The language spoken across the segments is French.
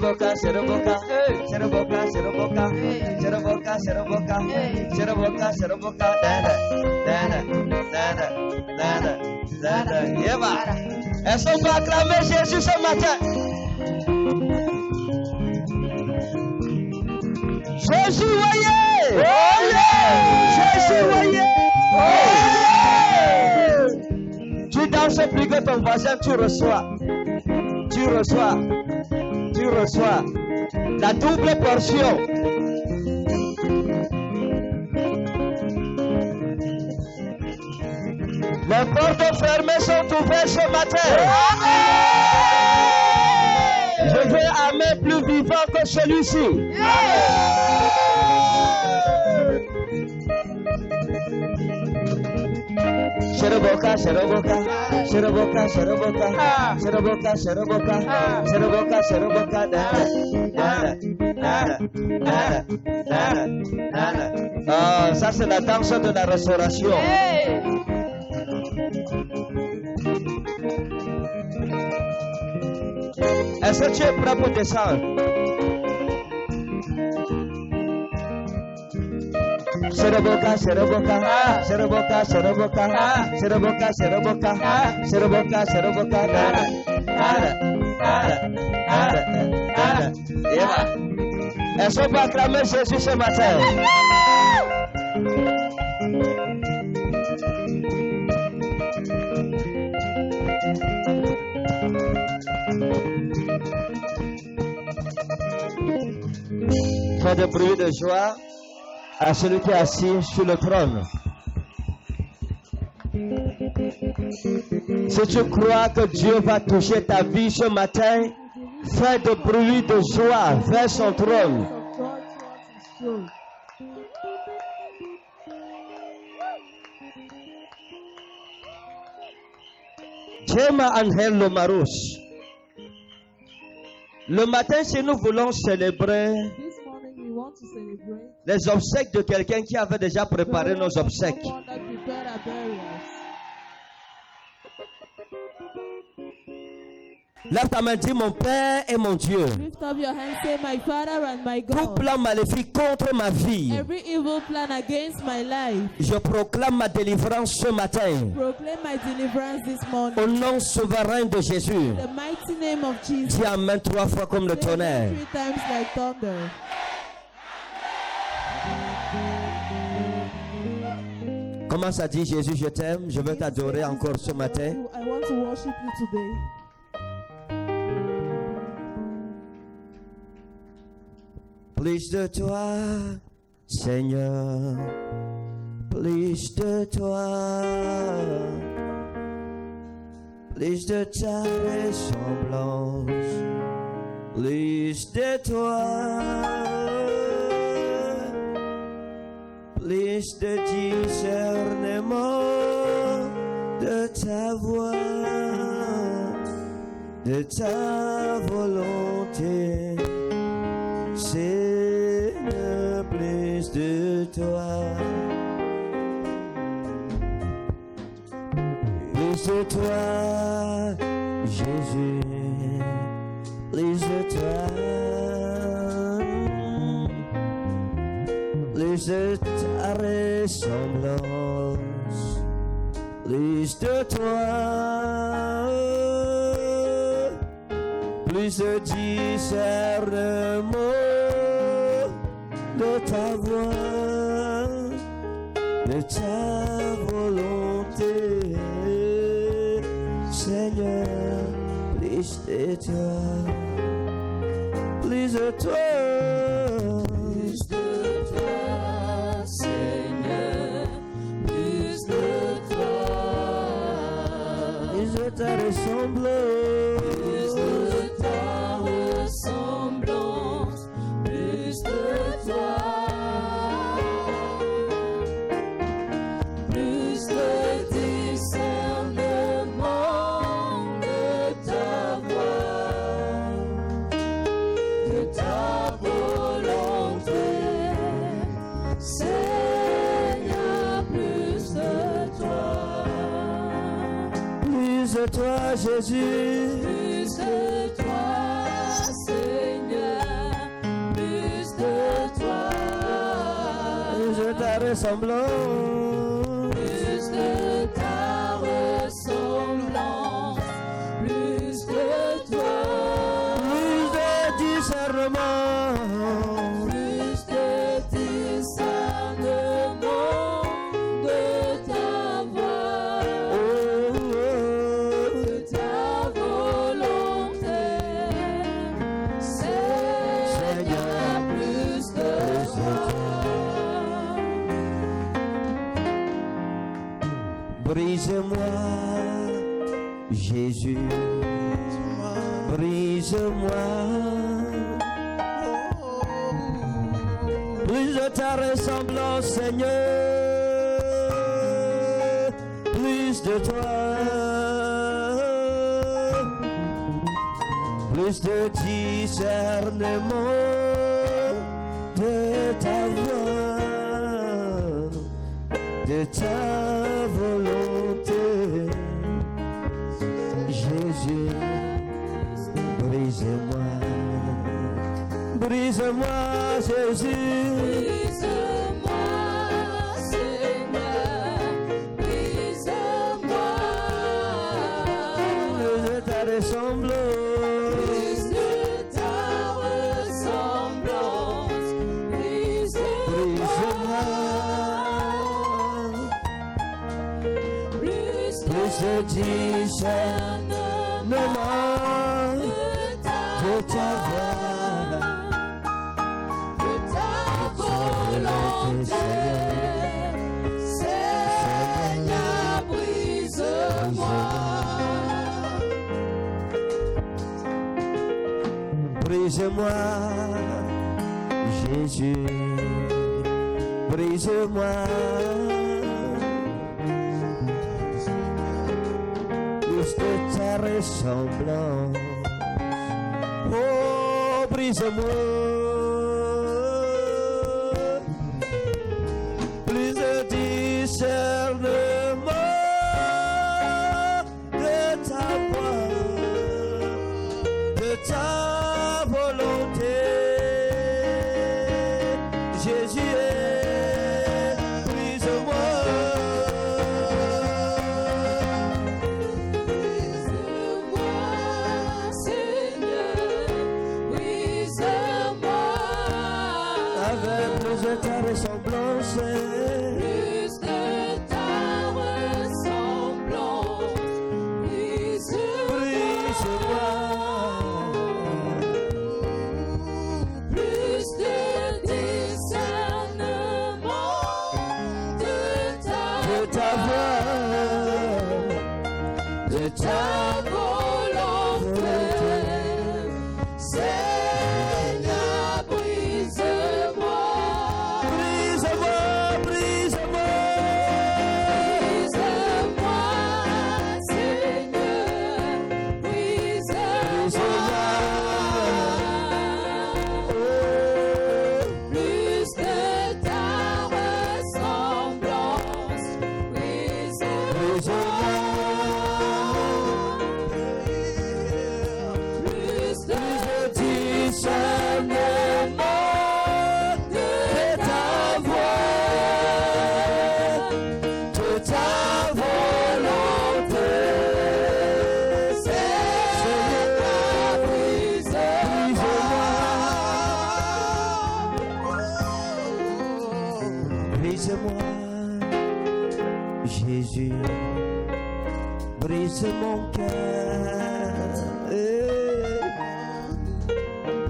Seroboka, Seroboka, Seroboka, Seroboka, Seroboka, Seroboka, Seroboka, Seroboka, Dada. Yeba. Est-ce qu'on peut acclamer Jésus ce matin? Jésus, voyez! Jésus, voyez! Tu danses plus que ton voisin, tu reçois. Tu reçois la double portion. Les portes fermées sont ouvertes ce matin. Je veux un amen plus vivant que celui-ci. Seroboka, Seroboka, Seroboka, Seroboka, Seroboka, Seroboka, Seroboka, Seroboka, Oh, ça c'est la danse de la restauration. Est-ce que tu es prêt pour descendre? Seroboka, Seroboka, Seroboka, Seroboka, Seroboka, Seroboka, Seroboka, Seroboka, Est-ce qu'on peut acclamer Jésus ce matin? Fais de bruit de joie à celui qui est assis sur le trône. Si tu crois que Dieu va toucher ta vie ce matin, fais de bruit de joie vers son trône. Jema Angel Lomarus. Le matin, si nous voulons célébrer les obsèques de quelqu'un qui avait déjà préparé nos obsèques. Lève ta main, dis mon Père et mon Dieu. Lift up your hand, say my Father and my God. Tout plan maléfique contre ma vie. Every evil plan against my life. Je proclame ma délivrance ce matin. Proclaim my deliverance this morning. Au nom souverain de Jésus. The mighty name of Jesus. Dis amen 3 fois comme le tonnerre. 3 times like thunder. Commence à dire Jésus, je t'aime, je veux t'adorer encore ce matin. I want to worship you today. Plus de toi, Seigneur, plus de toi, plus de ta ressemblance, plus de toi, plus de discernement de ta voix, de ta volonté. Seigneur, plus de toi, plus de toi, Jésus, plus de toi, plus de ta ressemblance, plus de toi, plus de discernement de ta voix, de ta volonté, Seigneur, plus de toi, plus de toi, plus de toi, Seigneur, plus de toi, plus de ta ressemblance. Plus de toi, Jésus. Plus de toi, Seigneur. ressemblance. Plus de ta ressemblance, plus de toi, Plus de discernement. plus de discernement de ta voix, de ta volonté. Seigneur, plus de toi. Brise-moi, Jésus, brise-moi. Plus de ta ressemblance, Seigneur, plus de toi. Plus de discernement de ta voix, de ta volonté. Jésus, brise-moi, brise-moi, Jésus. Brise-moi, Seigneur, brise-moi. Plus de ta ressemblance, Plus de ta ressemblance, brise-moi. plus Plus de discernement de de ta voix. de ta volonté. Seigneur, brise-moi. Brise-moi, Jésus, brise-moi. Plus de ta ressemblance, oh, brise-moi. Plus de discernement de ta voix, de ta volonté. Jésus est, brise-moi. Brise-moi, Seigneur, brise-moi. Avec plus de ta ressemblance, Plus de ta ressemblance, brise-moi. plus de discernement de ta voix, de ta volonté. Seigneur, brise-moi. brise-moi, brise-moi. Brise-moi, Seigneur, brise-moi. Plus de ta ressemblance, brise-moi. Plus de Discernement de ta voix, de ta volonté. Seigneur, Brise-moi, Jésus, brise mon cœur.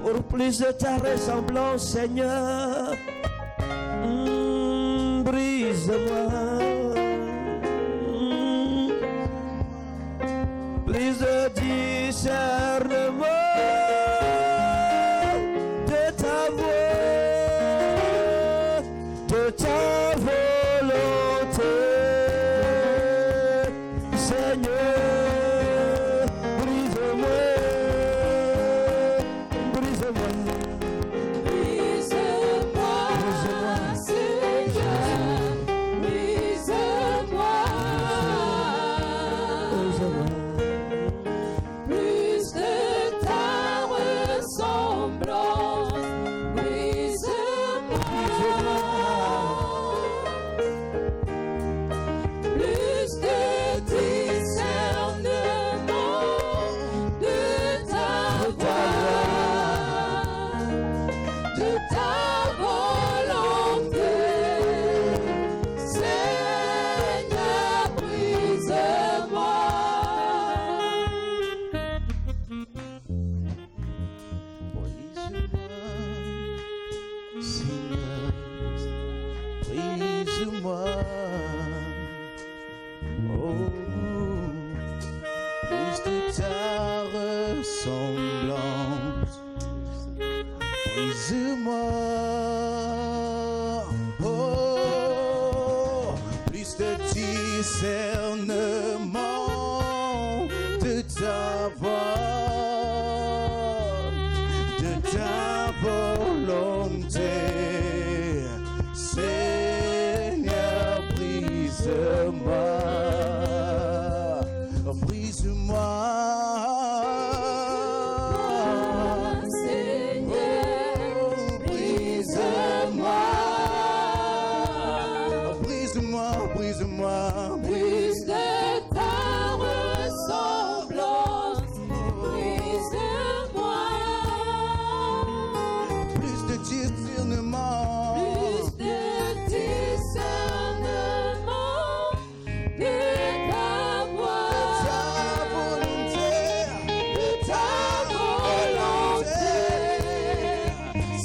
Pour plus de ta ressemblance, Seigneur, brise-moi. Plus de discernement de ta voix, de ta volonté. Seigneur, brise-moi, brise-moi. brise-moi, Seigneur, brise-moi. discernement de ta voix, de ta volonté. Seigneur, brise-moi, brise-moi. Plus de ta ressemblance, brise-moi. Plus de discernement, Plus de discernement de ta voix, ta volonté, de ta volonté.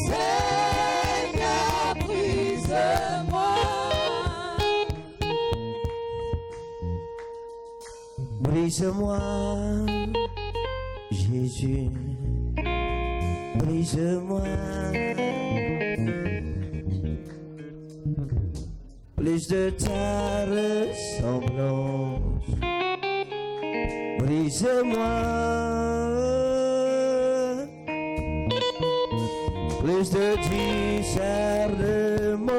Seigneur, brise-moi. Brise-moi, Jésus, brise-moi. Plus de ta ressemblance, brise-moi. Plus de discernement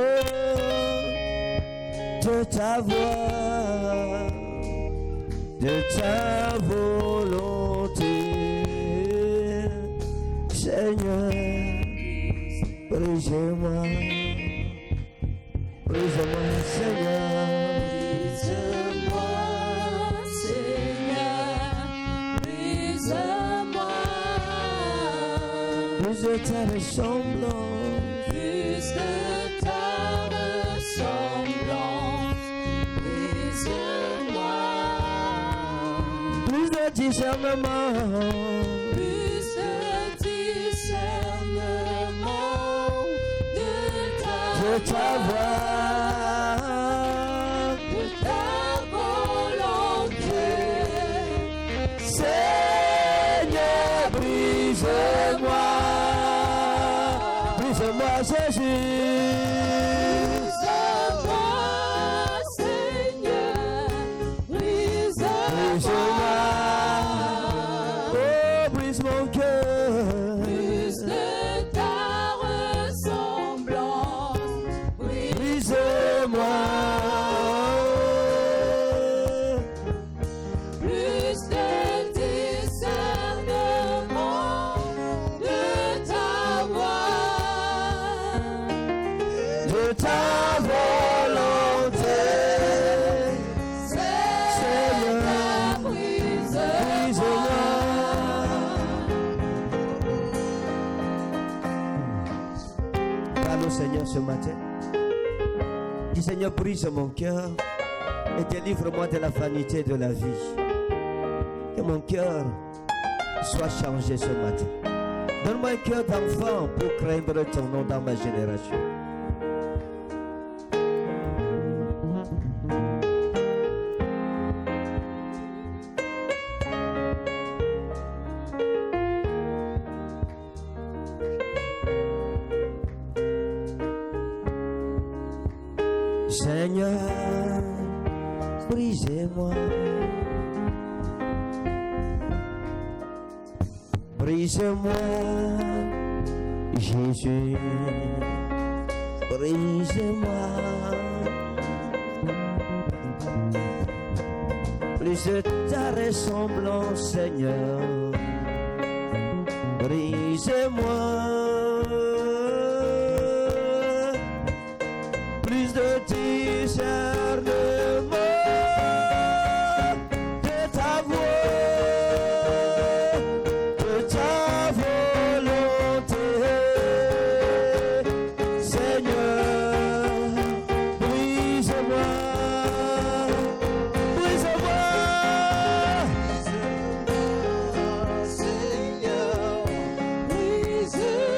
de ta voix, de ta volonté, Seigneur, brise-moi, brise-moi, Seigneur, Brise-moi, Seigneur, brise-moi. plus de ta ressemblance, Plus de ta ressemblance, brise-moi. plus de discernement, Plus de discernement de ta voix, de ta volonté. Seigneur, brise-moi, brise-moi, Jésus. Brise-moi, Seigneur, Brise-moi, brise-moi. oh, brise mon cœur. Plus de ta ressemblance, Brise-moi, plus de discernement de ta voix, de ta volonté, Seigneur, brise-moi. Parle au Seigneur ce matin. Dis Seigneur, brise mon cœur et délivre-moi de la vanité de la vie. Que mon cœur soit changé ce matin. Donne-moi un cœur d'enfant pour craindre ton nom dans ma génération. Seigneur, brisez-moi. Brise-moi, Jésus. Brise-moi. Plus de ta ressemblance, Seigneur. Brise-moi. Plus de discernement de ta voix, de ta volonté, Seigneur, brise-moi, brise-moi, Seigneur, Brise-moi.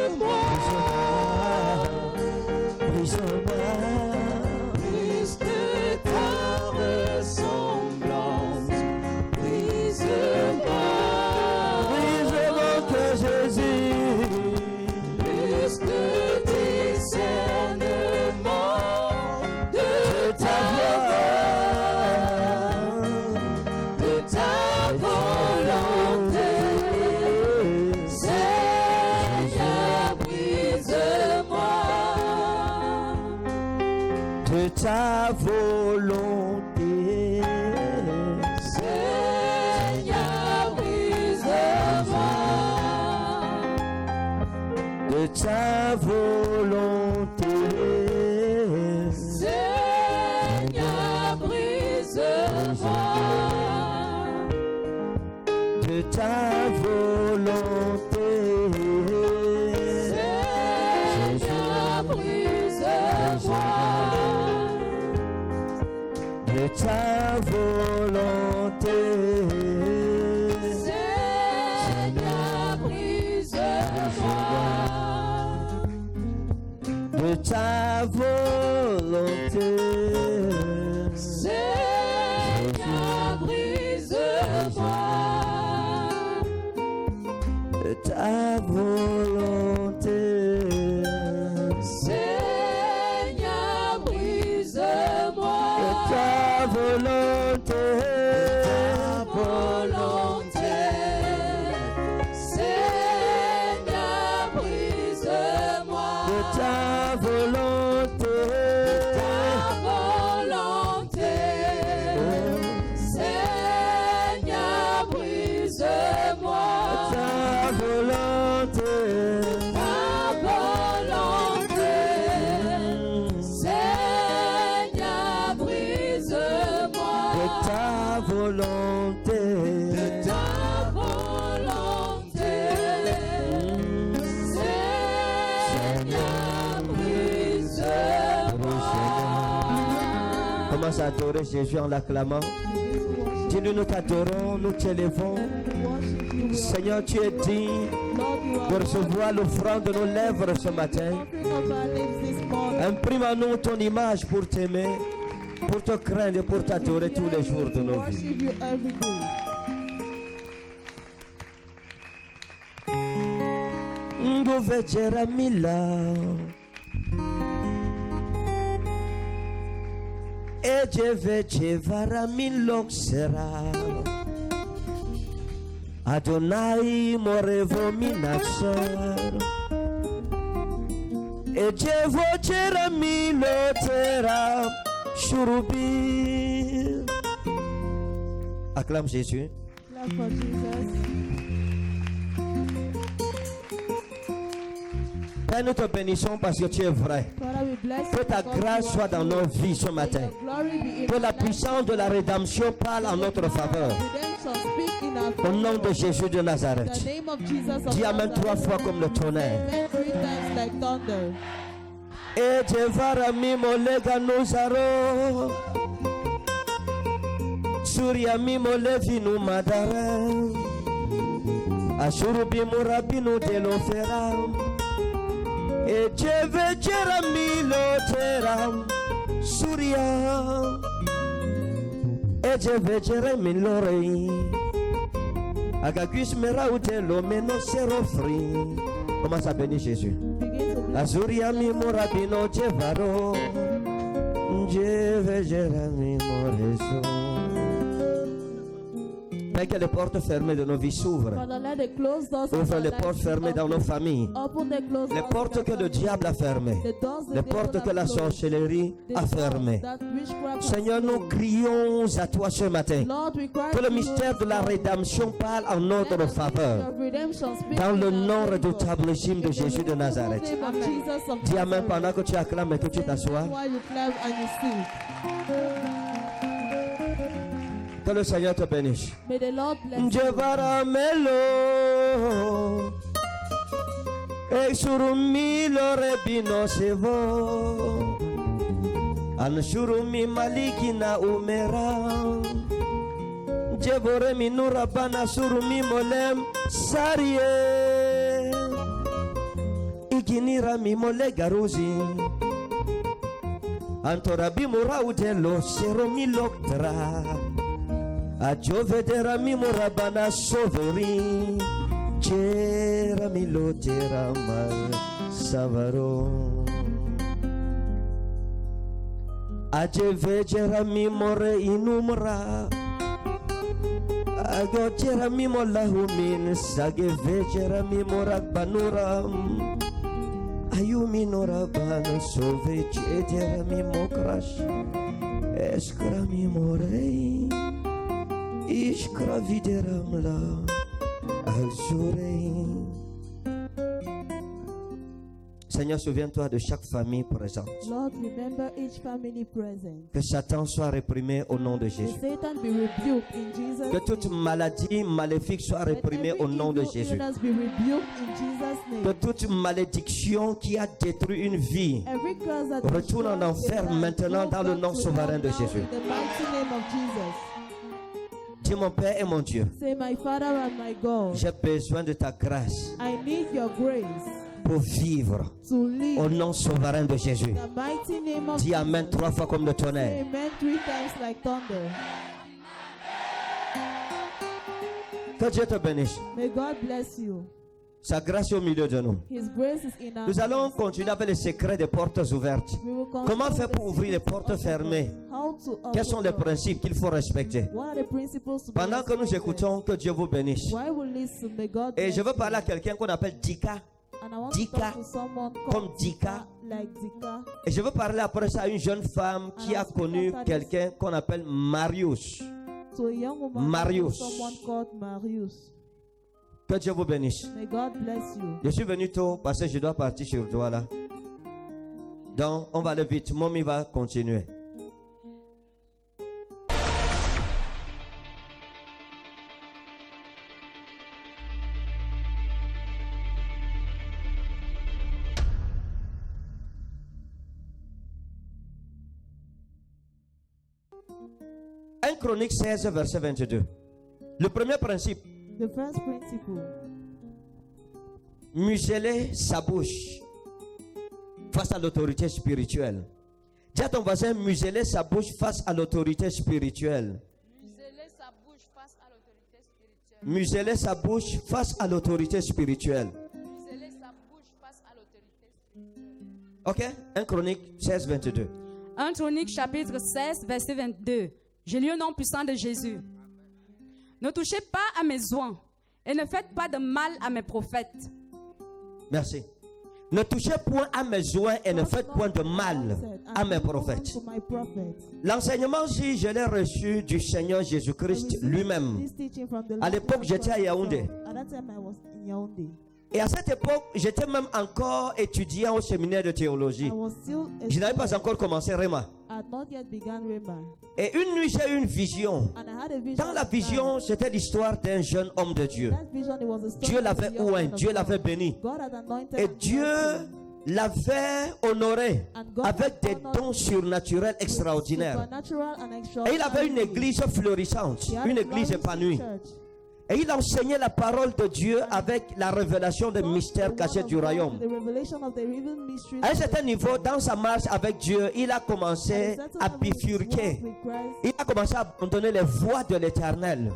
ta volonté. Seigneur, brise-moi De ta volonté. Seigneur, brise-moi De ta volonté. Seigneur, brise-moi De ta volonté. Seigneur, brise-moi De ta volonté. Seigneur, brise-moi De ta volonté. volonté. Seigneur, brise-moi De ta volonté. ta volonté. Seigneur, brise-moi Ta volonté. ta volonté. Seigneur, brise-moi De ta volonté. ta volonté. Seigneur, brise-moi. Commence à adorer Jésus en l'acclamant. Dis-nous, nous t'adorons, nous t'élevons. Seigneur, tu es digne de recevoir l'offrande de nos lèvres ce matin. Imprime en nous ton image pour t'aimer, pour te craindre et pour t'adorer tous les jours de nos vies. Worship you every day. Nguvejera mila Ejevejevara miloksera Adonai morevo minaxer Ejevojera milotera Shurubi. Acclame Jésus. Clap for Jesus. Père, nous te bénissons parce que tu es vrai. Father, we bless you Que ta because grâce you soit are dans good. nos vies ce May matin. your glory be in Que our la lives. puissance de la rédemption parle en notre faveur. Redemption, speak in our Au nom de favor. Jésus de In Nazareth. the name of Jesus of Dis Amen 3 Nazareth. fois comme le tonnerre. Amen 3 times like thunder. Et Jevara mimolega nuzaro. Surya mimolevinu madara. Ashurubi murabinu delofera. Et Jevejera milotera. Surya. Et Jevejera milorei. Agagus mera utelo meno serofri. Commence à bénir Jésus. Begin to bless. Azuria mi morabino jevaro. Jevejera mi moreso. Père, que les portes fermées de nos vies s'ouvrent. Father, let the closed doors of Ouvre our les lives portes be fermées dans nos opened. familles. Open the closed Les doors portes of que our le family. diable a fermées. The doors the Les devil portes que has la closed. sorcellerie The a doors fermées. that witchcraft has Seigneur, nous closed. crions à toi ce matin. Lord, we cry Que le to you mystère de la this rédemption parle en morning. notre Let the faveur. mystery of redemption speak Dans in le our nom favor. redoutablissime de Jésus de In the Nazareth. name of Jesus of Dis Amen Nazareth. pendant que tu acclames et que tu t'assois. While you clap and you sing. Que le Seigneur te bénisse. May the Lord bless you. Jevaramelo Exurumi lorebino sevo Anshurumi malikina umera Jevoremi nurabana surumi molem sarie Iginira mi mole garuzi Antorabi muraudelo seromi loktra A giovedera mi morabana soveri C'era mi lotera mal savaro A gevegera mi more inumra A gocera mi mollahumin Sa gevegera mi morak banuram Ayumi norabana sove C'edera mi mokrash Escra mi morei İşkravideram la Seigneur, souviens-toi de chaque famille présente. Lord, remember each family present. Que Satan soit réprimé au nom de May Jésus. Satan be rebuked in Jesus' Que toute name. maladie maléfique soit Let réprimée every au nom de evil Jésus. illness be rebuked in Jesus' Que name. toute malédiction qui a détruit une vie Every curse that retourne en destroys enfer a life, maintenant go dans le back nom to souverain hell de now Jésus. in the mighty name of Jesus. Dis mon Père et mon Dieu, Say, my Father and my God, j'ai besoin de ta grâce I need your grace pour vivre to live au nom souverain de Jésus. in the mighty name of Dis Amen Jesus. 3 fois comme le Say tonnerre. amen 3 times like thunder. Que Dieu te bénisse. May God bless you. Sa grâce est au milieu de nous. His grace is in our Nous allons midst. continuer avec les secrets des portes ouvertes. We will Comment continue faire the pour ouvrir les secrets portes of fermées? God. How to open Quels sont les doors. principes qu'il faut respecter? What are the principles to be Pendant que nous respected? écoutons, que Dieu vous bénisse. Why we listen? May God Et bless je veux you. parler à quelqu'un qu'on appelle Dika. And I want Dika, to talk to someone comme called Dika. like Dika. Et je veux parler après ça à une jeune femme qui a connu quelqu'un qu'on appelle Marius. To a young woman, Marius. someone called Marius. Que Dieu vous bénisse. May God bless you. Je suis venu tôt parce que je dois partir sur toi là. Donc, on va aller vite. Mommy va continuer. Un Chronique 16, verset 22. Le premier principe, The first principle, museler sa bouche face à l'autorité spirituelle. Dis à ton voisin, museler sa bouche face à l'autorité spirituelle. Museler sa bouche face à l'autorité spirituelle. Museler sa bouche face à l'autorité spirituelle. Museler sa bouche face à l'autorité spirituelle. Ok? 1 Chronique 16, 22. 1 Chronique chapitre 16, verset 22. J'ai lu au nom puissant de Jésus. Ne touchez pas à mes oins et ne faites pas de mal à mes prophètes. Merci. Ne touchez point à mes oins et ne faites point de mal à mes prophètes. to my prophet. L'enseignement, si je l'ai reçu du Seigneur Jésus-Christ lui-même. This teaching from the À Lord l'époque, Jesus j'étais à Yaoundé. At that time, I was in Yaoundé. Et à cette époque, j'étais même encore étudiant au séminaire de théologie. I was still a Je n'avais pas student. encore commencé Réma. I had not yet begun Rhema. Et une nuit, j'ai eu une vision. And I had a vision. Dans la at vision, c'était l'histoire d'un jeune homme de Dieu. that vision, it was a story Dieu of a l'avait young oint, man of Dieu God. l'avait béni. God had anointed Et and Dieu blessed him. l'avait honoré And God avec had des honored dons surnaturels with extraordinaires. supernatural and Et il extraordinary avait une things. église florissante, He had une a église flourishing épanouie. church. Et il enseignait la parole de Dieu avec la révélation des God, mystères the cachés word du of God, royaume. the revelation of the hidden mysteries À un of the certain niveau, dans sa marche avec Dieu, il a At a commencé certain à level, his walk bifurquer. with Christ, Il a commencé à abandonner les voies de l'éternel.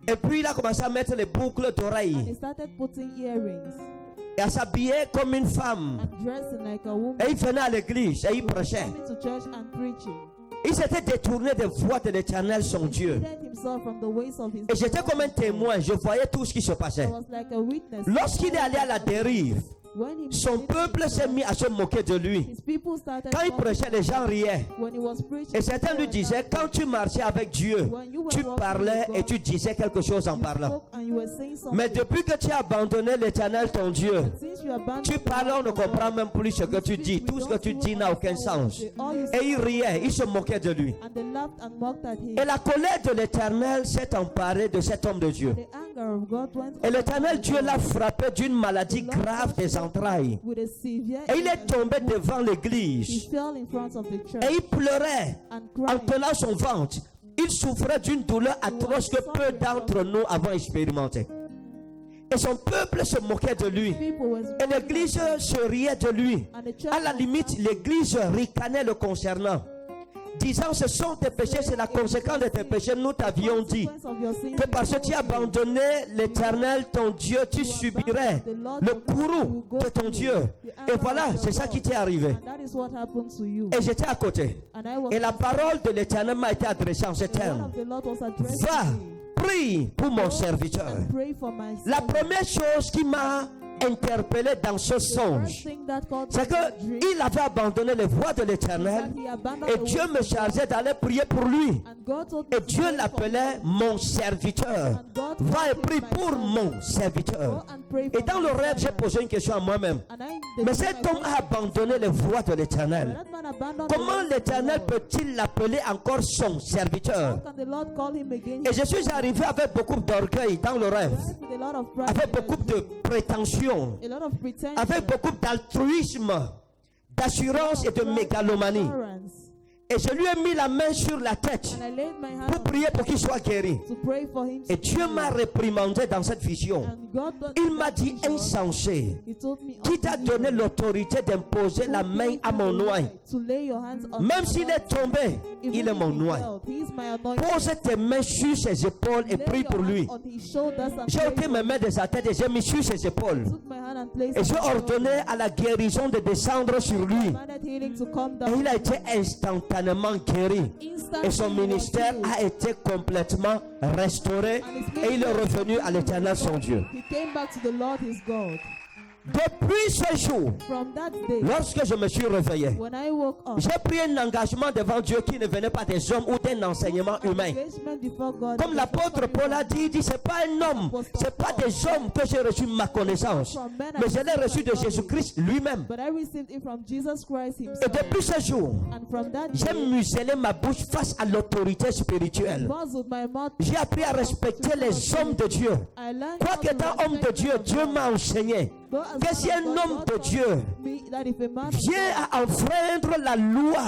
Et puis il a commencé à mettre les boucles and he d'oreilles started putting earrings et à s'habiller comme une femme. and dressing like a woman. Et il venait à l'église et il He was prêchait. coming to church and preaching. Il s'était détourné des voies de l'éternel, son Dieu. Hid himself from the ways of his Et j'étais comme un témoin, je voyais tout ce qui se I passait. was like a witness. Lorsqu'il est allé à la dérive, When he son did peuple s'est mis à se moquer de lui. his people started Quand il mocking prêchait, les gens riaient. when he was preaching. Et certains lui people disaient, were quand tu marchais avec Dieu, tu parlais et tu disais quelque chose en you parlant. spoke and you were saying something. Mais depuis que tu as abandonné l'éternel, ton Dieu, Since you abandoned tu the parles, on ne word of comprend God, même plus ce que tu dis. Tout ce que tu dis n'a aucun sens. all you Et il riait, il se moquait de lui. and they laughed and mocked at him. Et la colère de l'éternel s'est emparée de cet homme de Dieu. The anger of God went Et l'éternel over Dieu him l'a frappé d'une maladie grave des entrailles. with a severe Et il est illness. tombé devant He l'église. fell in front of the church Et il pleurait and en cried. tenant son ventre. Il souffrait d'une douleur atroce que peu d'entre nous avons expérimenté. Et son peuple se moquait de lui. People was Et l'église se riait de lui. and the church À la limite, l'église ricanait le concernant. Disant, ce sont tes péchés, c'est la conséquence de tes péchés. Nous t'avions dit que parce que tu as abandonné l'éternel, ton Dieu, tu subirais le courroux de ton Dieu. Et voilà, c'est ça qui t'est arrivé. And that is what happened to you. Et j'étais à côté. And I was Et la parole de l'éternel m'a été adressée en ces the word termes. of the Lord was addressed Va, to me. prie pour mon serviteur. And pray for my La son. première chose qui m'a interpellé dans ce The songe, first thing that caught c'est me in the dream qu'il avait abandonné les voies de l'Éternel that he abandoned et the Dieu ways me of God. chargeait d'aller prier pour lui. And God told me Et to Dieu pray for l'appelait mon serviteur. And God Va et called him prie my pour servant. mon serviteur. Go and pray Et for dans my le rêve, j'ai servant. posé une question à moi-même. And I, Mais cet homme a abandonné les voies de l'Éternel. that man abandoned the Comment ways of l'Éternel God. peut-il l'appeler encore son How serviteur? can the Lord call him again? Et je suis arrivé avec beaucoup d'orgueil dans le rêve, With a lot of pride, avec beaucoup de prétention, a lot of pretension, avec beaucoup d'altruisme, d'assurance et de mégalomanie. assurance. Et je lui ai mis la main sur la tête And I laid my hand pour prier pour qu'il soit guéri. to pray for him. Et Dieu m'a réprimandé dans cette vision. And God told Il me m'a that dit, vision. insensé, He told me qui t'a donné l'autorité d'imposer la main à mon noyau? to lay your hands on Même my s'il est anointing. tombé, Even il est if mon he noyau. fell, he is my anointing. Pose tes mains sur ses épaules et Lay prie your pour lui. hands on his shoulders and J'ai pray ôté for mes him. mains de sa tête et j'ai mis sur ses épaules. Took my hand and placed Et it j'ai on his ordonné à la guérison de descendre sur lui. commanded healing to come Et down. il a été instantanément guéri. Et son ministère a été complètement restauré. Et il est revenu à l'Éternel son Dieu. He came back to the Lord his God. Depuis ce jour, From that day, lorsque je me suis réveillé, when I woke up, j'ai pris un engagement devant Dieu qui ne venait pas des hommes ou d'un enseignement humain. engagement before God. Comme l'apôtre Paul a dit, c'est pas un homme, c'est pas des hommes que j'ai reçu ma connaissance, mais je l'ai reçu de Jésus-Christ lui-même. But I received it from Jesus Christ Et himself. depuis ce jour, And from that j'ai day, muselé ma bouche face à l'autorité spirituelle. muzzled my mouth. J'ai appris à respecter les hommes de Dieu. I learned Quoi how to qu'étant homme de respect Dieu, God. Dieu m'a enseigné Though as que si man un of God, homme God de taught Dieu me that if a man of vient God à enfreindre la loi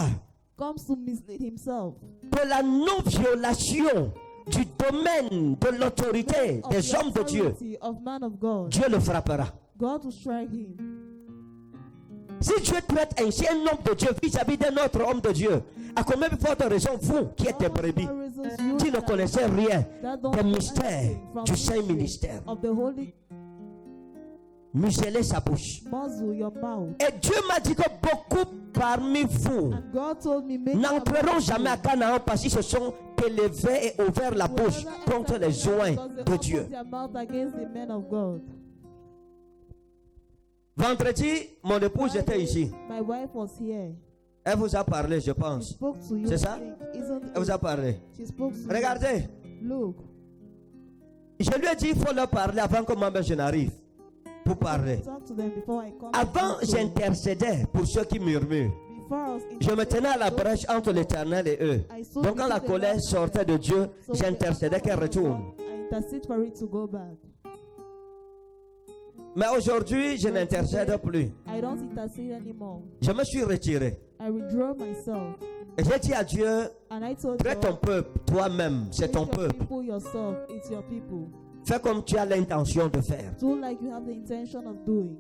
comes to mislead himself de la non-violation du domaine de l'autorité of des the hommes de Dieu, authority of man of God, Dieu le frappera. God will strike him. Si Dieu traite ainsi un homme de Dieu vis-à-vis d'un autre homme de Dieu, à combien de fortes raisons vous qui êtes des brebis, qui ne connaissez rien des mystères du Saint-Ministère, of the holy, muselez sa bouche. muzzle your mouth. Et Dieu m'a dit que beaucoup parmi vous And God told me, make n'entreront jamais à Canaan parce qu'ils se sont élevés et ouverts la bouche contre les oins de Dieu. their mouth against the men of God. Vendredi, mon épouse était ici. My wife was here. Elle vous a parlé, je She pense. spoke to you. C'est ça? I think. Isn't Elle vous a it? parlé. She spoke to Regardez, you. Look, je lui ai dit il faut leur parler avant que moi-même je n'arrive pour parler. talk to them before I come. Avant, to you. j'intercédais pour ceux qui murmurent. Before I was Je me interceding tenais à la for those brèche entre l'Éternel et eux. Donc quand la colère sortait de Dieu, So j'intercédais qu'elle retourne. I intercede for it to go back. Mais aujourd'hui, je n'intercède plus. I don't intercede anymore. Je me suis retiré. I withdraw myself. Et j'ai dit à Dieu, And I told traite ton God, peuple, toi-même, c'est ton treat your peuple. people yourself. It's your people. Fais comme tu as l'intention de faire. Do like you have the intention of doing.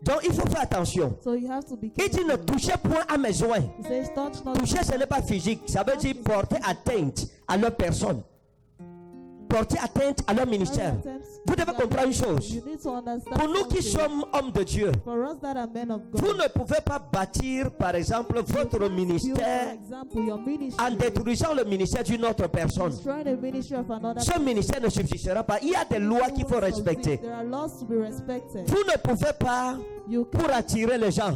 Donc il faut faire attention. So you have to be Il dit ne careful. touchez point à mes oins. He says, touch not. Toucher, ce n'est pas physique. Ça veut dire porter atteinte à leur personne. Porter atteinte à leur ministère. Vous devez comprendre une chose. You need to understand. Pour nous qui something. sommes hommes de Dieu, For us that are men of God. vous ne pouvez pas bâtir, par exemple, votre For ministère example, your ministry. en détruisant le ministère d'une autre personne. Destroy the ministry of another. Ce ministère ne subsistera pas. Il y a des lois qu'il faut respecter. There are laws to be respected. Vous ne pouvez pas, You pour attirer les gens,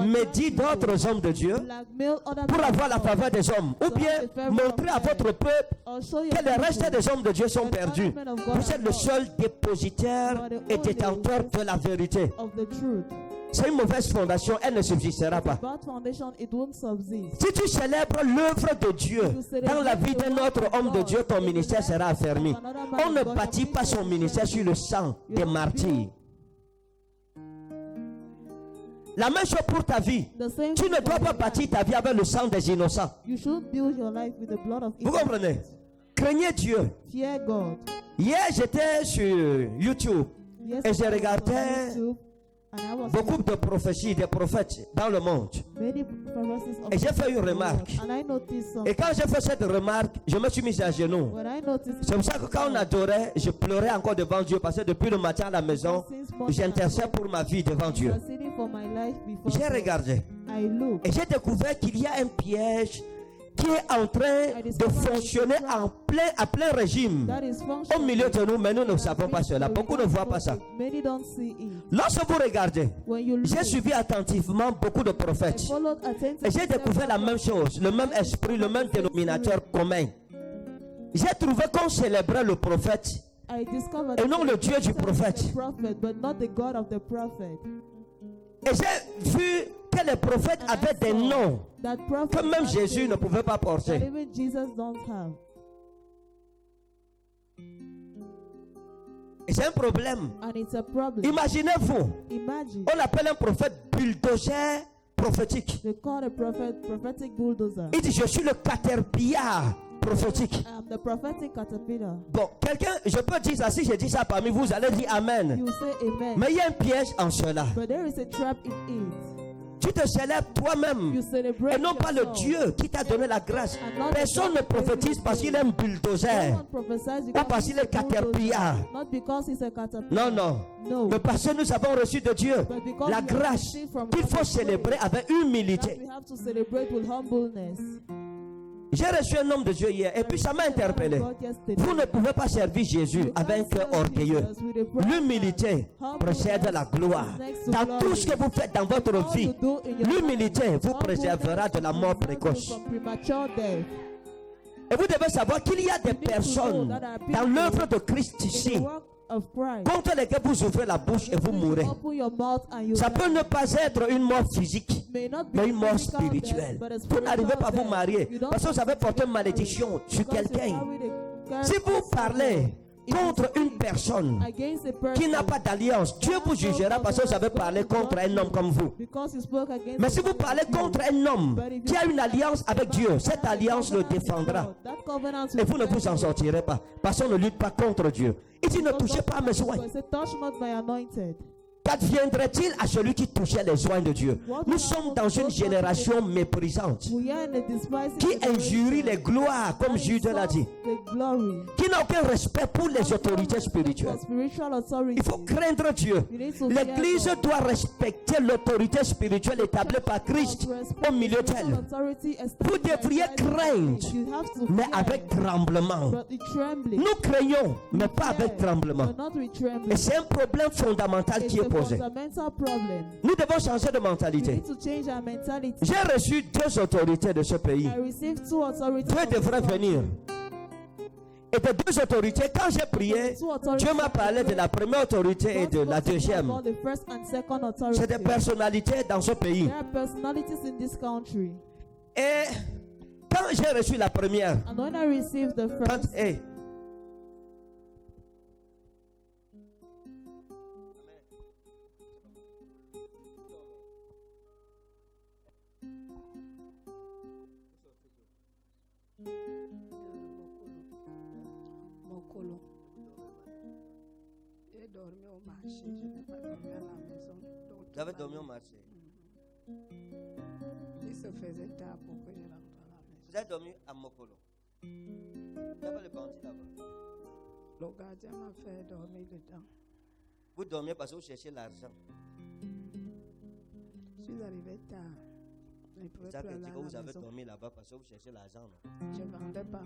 médire d'autres hommes de Dieu blackmail other pour people avoir la faveur des hommes. Ou bien montrer à votre peuple or show your que les restes people des hommes de Dieu sont perdus. Vous êtes le seul dépositaire et détenteur de la vérité. of the truth. C'est une mauvaise fondation, elle ne subsistera pas. Bad foundation, it won't subsist. Si tu célèbres l'œuvre de Dieu dans la vie d'un autre homme de Dieu, ton ministère sera affermi. On ne bâtit pas son ministère sur le sang des martyrs. La même chose pour ta vie. The same Tu ne thing dois for pas your bâtir life. ta vie avec le sang des innocents. You should build your life with the blood of Vous comprenez? innocents. Craignez Dieu. Fear God. Hier, j'étais sur YouTube Yes, et je I was on regardais YouTube, and I was beaucoup de prophéties des prophètes dans le monde. many prophecies of Et j'ai fait une the Lord. remarque. And I noticed Et something. quand j'ai fait cette remarque, je me suis mis à genoux. When I noticed C'est pour ça que quand on adorait, je pleurais encore devant Dieu parce que depuis le matin à la maison, j'intercède pour ma vie devant Dieu. interceding for my life before J'ai God. regardé I looked et j'ai découvert qu'il y a un piège qui est en train de fonctionner à plein régime that is au functioning. milieu de nous, mais nous ne savons pas cela. Beaucoup ne voient pas ça. Many don't see it. Lorsque vous regardez, When you j'ai look, suivi attentivement beaucoup de I prophètes followed attentively et j'ai découvert la même chose, le même esprit, le même dénominateur commun. J'ai trouvé qu'on célébrait le prophète I discovered et non le Dieu du the prophète. prophet, but not the God of the prophet. Et j'ai vu que les prophètes And I avaient des saw noms that prophet que même had Jésus names ne pouvait pas that porter. even Jesus don't have. Et c'est un problème. And it's a problem. Imaginez-vous, Imagine, on appelle un prophète bulldozer prophétique. they call a prophet prophetic bulldozer. Il dit, je suis le caterpillar prophétique. The prophetic caterpillar. Bon, quelqu'un, je peux dire ça, si je dis ça parmi vous, vous allez dire Amen. You say amen. Mais il y a un piège en cela. But there is a trap in it. Tu te célèbres toi-même You celebrate et non pas le yourself. Dieu qui t'a donné la grâce. And not the Personne God ne prophétise parce qu'il est un No bulldozer. one prophesies Ou because parce qu'il he's est a bulldozer. caterpillar. Not because he's a caterpillar. Non, non. No. Mais parce que nous avons reçu de Dieu But because la we have grâce received from qu'il God faut the célébrer grace avec that humilité. we have to celebrate with humbleness. J'ai reçu un homme de Dieu hier et puis ça m'a interpellé. Vous ne pouvez pas servir Jésus avec un cœur orgueilleux. L'humilité précède la gloire. Dans tout ce que vous faites dans votre vie, l'humilité vous préservera de la mort précoce. Et vous devez savoir qu'il y a des personnes dans l'œuvre de Christ ici contre lesquelles vous ouvrez la bouche et vous mourrez. Ça peut ne pas être une mort physique, mais une mort spirituelle. Vous n'arrivez pas à vous marier parce que vous avez porté une malédiction sur quelqu'un. Si vous parlez contre une personne qui n'a pas d'alliance, Dieu vous jugera parce que vous avez parlé contre un homme comme vous. Mais si vous parlez contre un homme qui a une alliance avec Dieu, cette alliance le défendra. Et vous ne vous en sortirez pas parce qu'on ne lutte pas contre Dieu. Il dit ne touchez pas à mes soins. Qu'adviendrait-il à celui qui touchait les soins de Dieu? Nous sommes dans une génération méprisante qui injurie les gloires, comme Jude l'a dit, qui n'a aucun respect pour les autorités spirituelles. Il faut craindre Dieu. L'Église doit respecter l'autorité spirituelle établie par Christ au milieu d'elle. Vous devriez craindre, mais avec tremblement. Nous craignons, mais pas avec tremblement. Et c'est un problème fondamental qui est posé. Nous devons changer de mentalité. J'ai reçu 2 autorités de ce pays. 2 devraient venir. Et de 2 autorités, quand j'ai prié, Dieu m'a parlé de la première autorité et de la deuxième. C'est des personnalités dans ce pays. Et quand j'ai reçu la première, J'ai dormi au marché, je n'ai pas dormi à la maison. vous avez dormi au marché. Il se faisait tard pour que je rentre à la maison. Vous avez dormi à Mokolo. Il y avait le bandit là-bas. Le gardien m'a fait dormir dedans. Vous dormiez parce que vous cherchez l'argent. Je suis arrivé tard. Je ne pouvais Ça plus veut aller dire à que vous la avez maison. dormi là-bas parce que vous cherchez l'argent. Je ne vendais pas.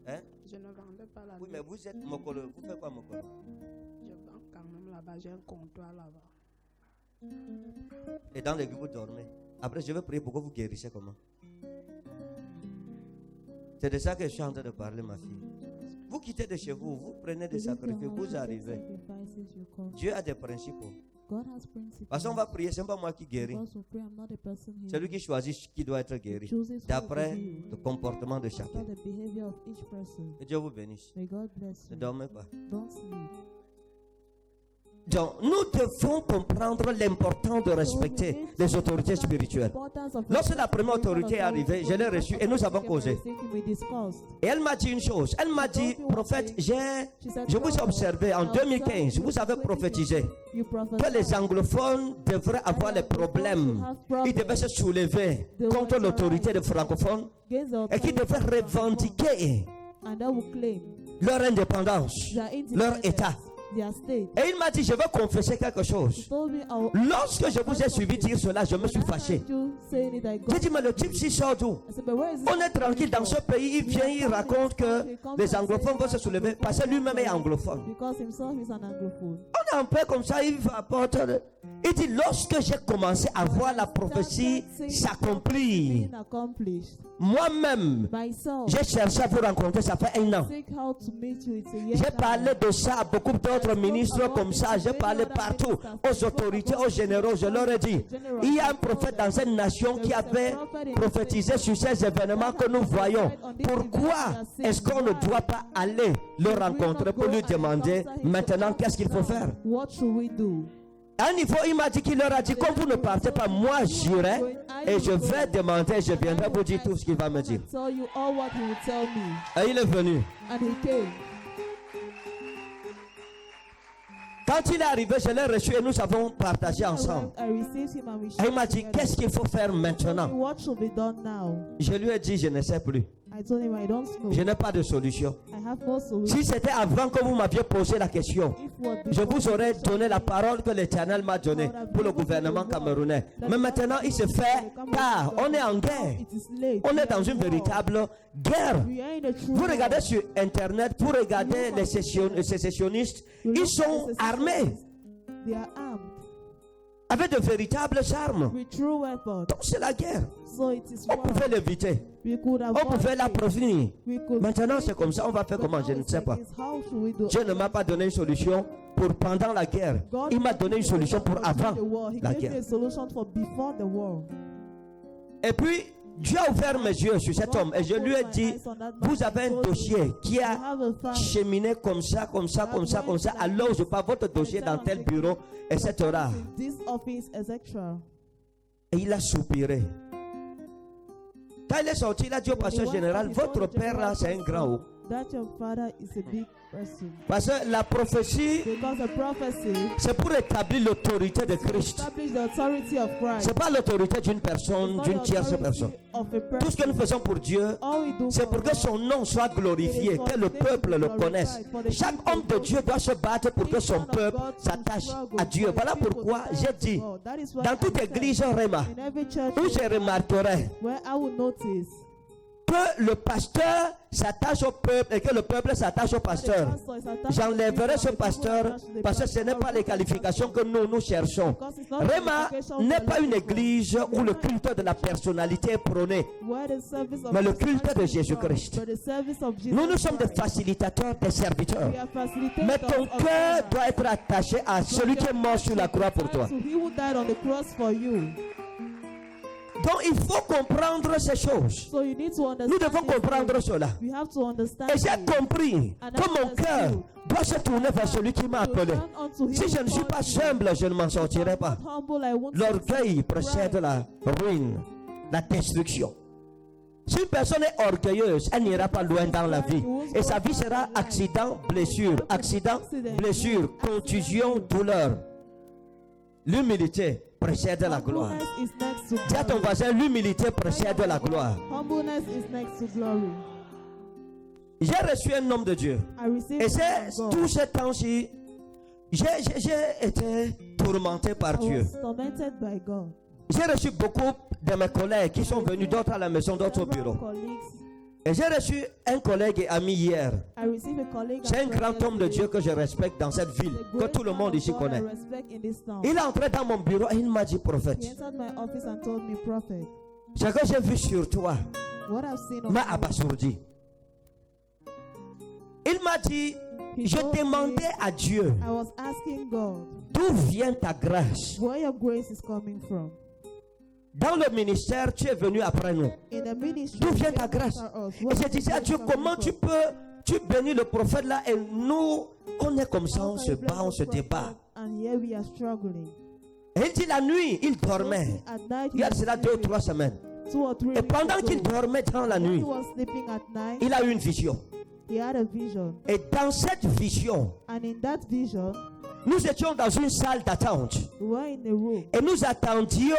Hein? Je ne vendais pas la Oui, nuit. mais vous êtes Mokolo. Vous faites quoi Mokolo? Je vends quand même là-bas. J'ai un comptoir là-bas. Et dans l'église, vous dormez. Après, je vais prier pour que vous guérissez comment? C'est de ça que je suis en train de parler, ma fille. Vous quittez de chez vous, vous prenez des sacrifices, vous arrivez. Dieu a des principes. Parce qu'on va prier, ce n'est pas moi qui guéris. C'est lui qui choisit qui doit être guéri. D'après le comportement de chacun. Que Dieu vous bénisse. Ne dormez pas. Donc, nous devons comprendre l'importance de respecter les autorités spirituelles. Lorsque la première autorité est arrivée, je l'ai reçue et nous avons causé. Et elle m'a dit une chose. Elle m'a dit, prophète, je vous ai observé en 2015, vous avez prophétisé que les anglophones devraient avoir les problèmes. Ils devaient se soulever contre l'autorité des francophones et qu'ils devaient revendiquer leur indépendance, leur État. their state. Et il m'a dit, je veux confesser quelque He chose. told me, Lorsque je vous ai suivi dire cela, je me suis fâché. J'ai dit, mais le type s'il sort d'où? I said, but where is this On est tranquille dans ce pays, il vient, il raconte que les anglophones vont se soulever parce que lui-même est anglophone. Because himself is an anglophone. On est un peu comme ça, il va apporter. Il dit, lorsque j'ai commencé à voir la prophétie s'accomplir, Being accomplished. moi-même, Myself. j'ai cherché à vous rencontrer, ça fait 1 an. Seek how to meet you. It's a yes. J'ai parlé de ça à beaucoup d'autres ministres comme ça. J'ai parlé partout aux autorités, aux généraux. Je leur ai dit, il y a un prophète dans cette nation qui avait prophétisé sur ces événements que nous voyons. Pourquoi est-ce qu'on ne doit pas aller le rencontrer pour lui demander maintenant qu'est-ce qu'il faut faire? What should we do? À un niveau, il m'a dit qu'il leur a dit, comme vous ne partez pas, moi j'irai et je vais demander, je viendrai vous dire tout ce qu'il va me dire. Tell you all what he will tell me. Et il est venu. And he came. Quand il est arrivé, je l'ai reçu et nous avons partagé ensemble. I received him and we Et shared il m'a dit, together. qu'est-ce qu'il faut faire maintenant? What should be done now? Je lui ai dit, je ne sais plus. I told him I don't know. Je n'ai pas de solution. I have no solution. Si c'était avant que vous m'aviez posé la question, If what je before vous aurais donné la parole que l'Éternel m'a donnée pour le gouvernement camerounais. Mais maintenant, il se fait car on est en guerre. it is late. On est dans une véritable guerre. We are in a true Vous war. regardez sur Internet, vous regardez les sécessionnistes, ils sont armés They are armed avec de véritables armes. with true weapons. Donc c'est la guerre. So it is On war. pouvait l'éviter. We could On avoid pouvait la it. prévenir. We could Maintenant prevent c'est comme ça, on va faire But comment? now Je ne it's sais like pas. this. How should we do? Dieu ne m'a pas donné une solution pour pendant la guerre. God Il m'a gave donné me une a solution pour solution avant the war. He la gave me guerre. a solution for before the war. Et puis, Dieu a ouvert mes yeux sur cet homme et je lui ai dit, vous avez un dossier qui You a have a family. cheminé comme ça, comme ça, comme ça, comme ça. Alors je pars votre dossier dans tel bureau, etc. This office, etc. Et il a soupiré. Quand il est sorti, il a dit au pasteur général, votre père là, c'est un grand haut. That your father is a big person. Parce que la prophétie, Because the prophecy c'est pour établir l'autorité de Christ. established the authority of Christ. C'est pas l'autorité d'une personne, Not d'une the tierce authority personne. of a Tout ce que nous person. faisons pour Dieu, All we do c'est for pour que God son nom soit glorifié, que le peuple le connaisse. Chaque homme de Dieu doit se battre pour que son peuple s'attache à Dieu. Voilà pourquoi j'ai dit, dans toute église Réma, in every church où je remarquerai where I will notice que le pasteur s'attache au peuple et que le peuple s'attache au pasteur, j'enlèverai ce pasteur parce que ce n'est pas les qualifications que nous cherchons. Réma n'est pas une église où le culte de la personnalité est prôné, mais le culte de Jésus-Christ. Nous sommes des facilitateurs, des serviteurs. Mais ton cœur doit être attaché à celui qui est mort sur la croix pour toi. Donc il faut comprendre ces choses. Nous devons comprendre cela. Et j'ai compris que mon cœur doit se tourner vers celui qui m'a appelé. Si je ne suis pas humble, je ne m'en sortirai pas. L'orgueil précède la ruine, la destruction. Si une personne est orgueilleuse, elle n'ira pas loin dans la vie. Et sa vie sera accident, blessure, contusion, douleur. L'humilité précède la gloire. Dis à ton voisin, l'humilité précède la gloire. J'ai reçu un homme de Dieu. Et c'est tout ce temps-ci, j'ai été tourmenté par Dieu. J'ai reçu beaucoup de mes collègues qui sont venus, d'autres à la maison, d'autres au bureau. Et j'ai reçu un collègue et ami hier. C'est un grand homme de Dieu que je respecte dans cette ville, que tout le monde ici connaît. Il est entré dans mon bureau et il m'a dit, prophète, ce que j'ai vu sur toi m'a abasourdi. Il m'a dit, je demandais à Dieu, d'où vient ta grâce? Dans le ministère, tu es venu après nous. D'où vient ta grâce? Et je disais à Dieu, comment tu bénis le prophète là et nous, on est comme ça, on se bat, on se débat. Et il dit la nuit, il dormait. Il y a cela 2 ou 3 semaines. Et pendant qu'il dormait dans la nuit, il a eu une vision. Et dans cette vision, nous étions dans une salle d'attente. Et nous attendions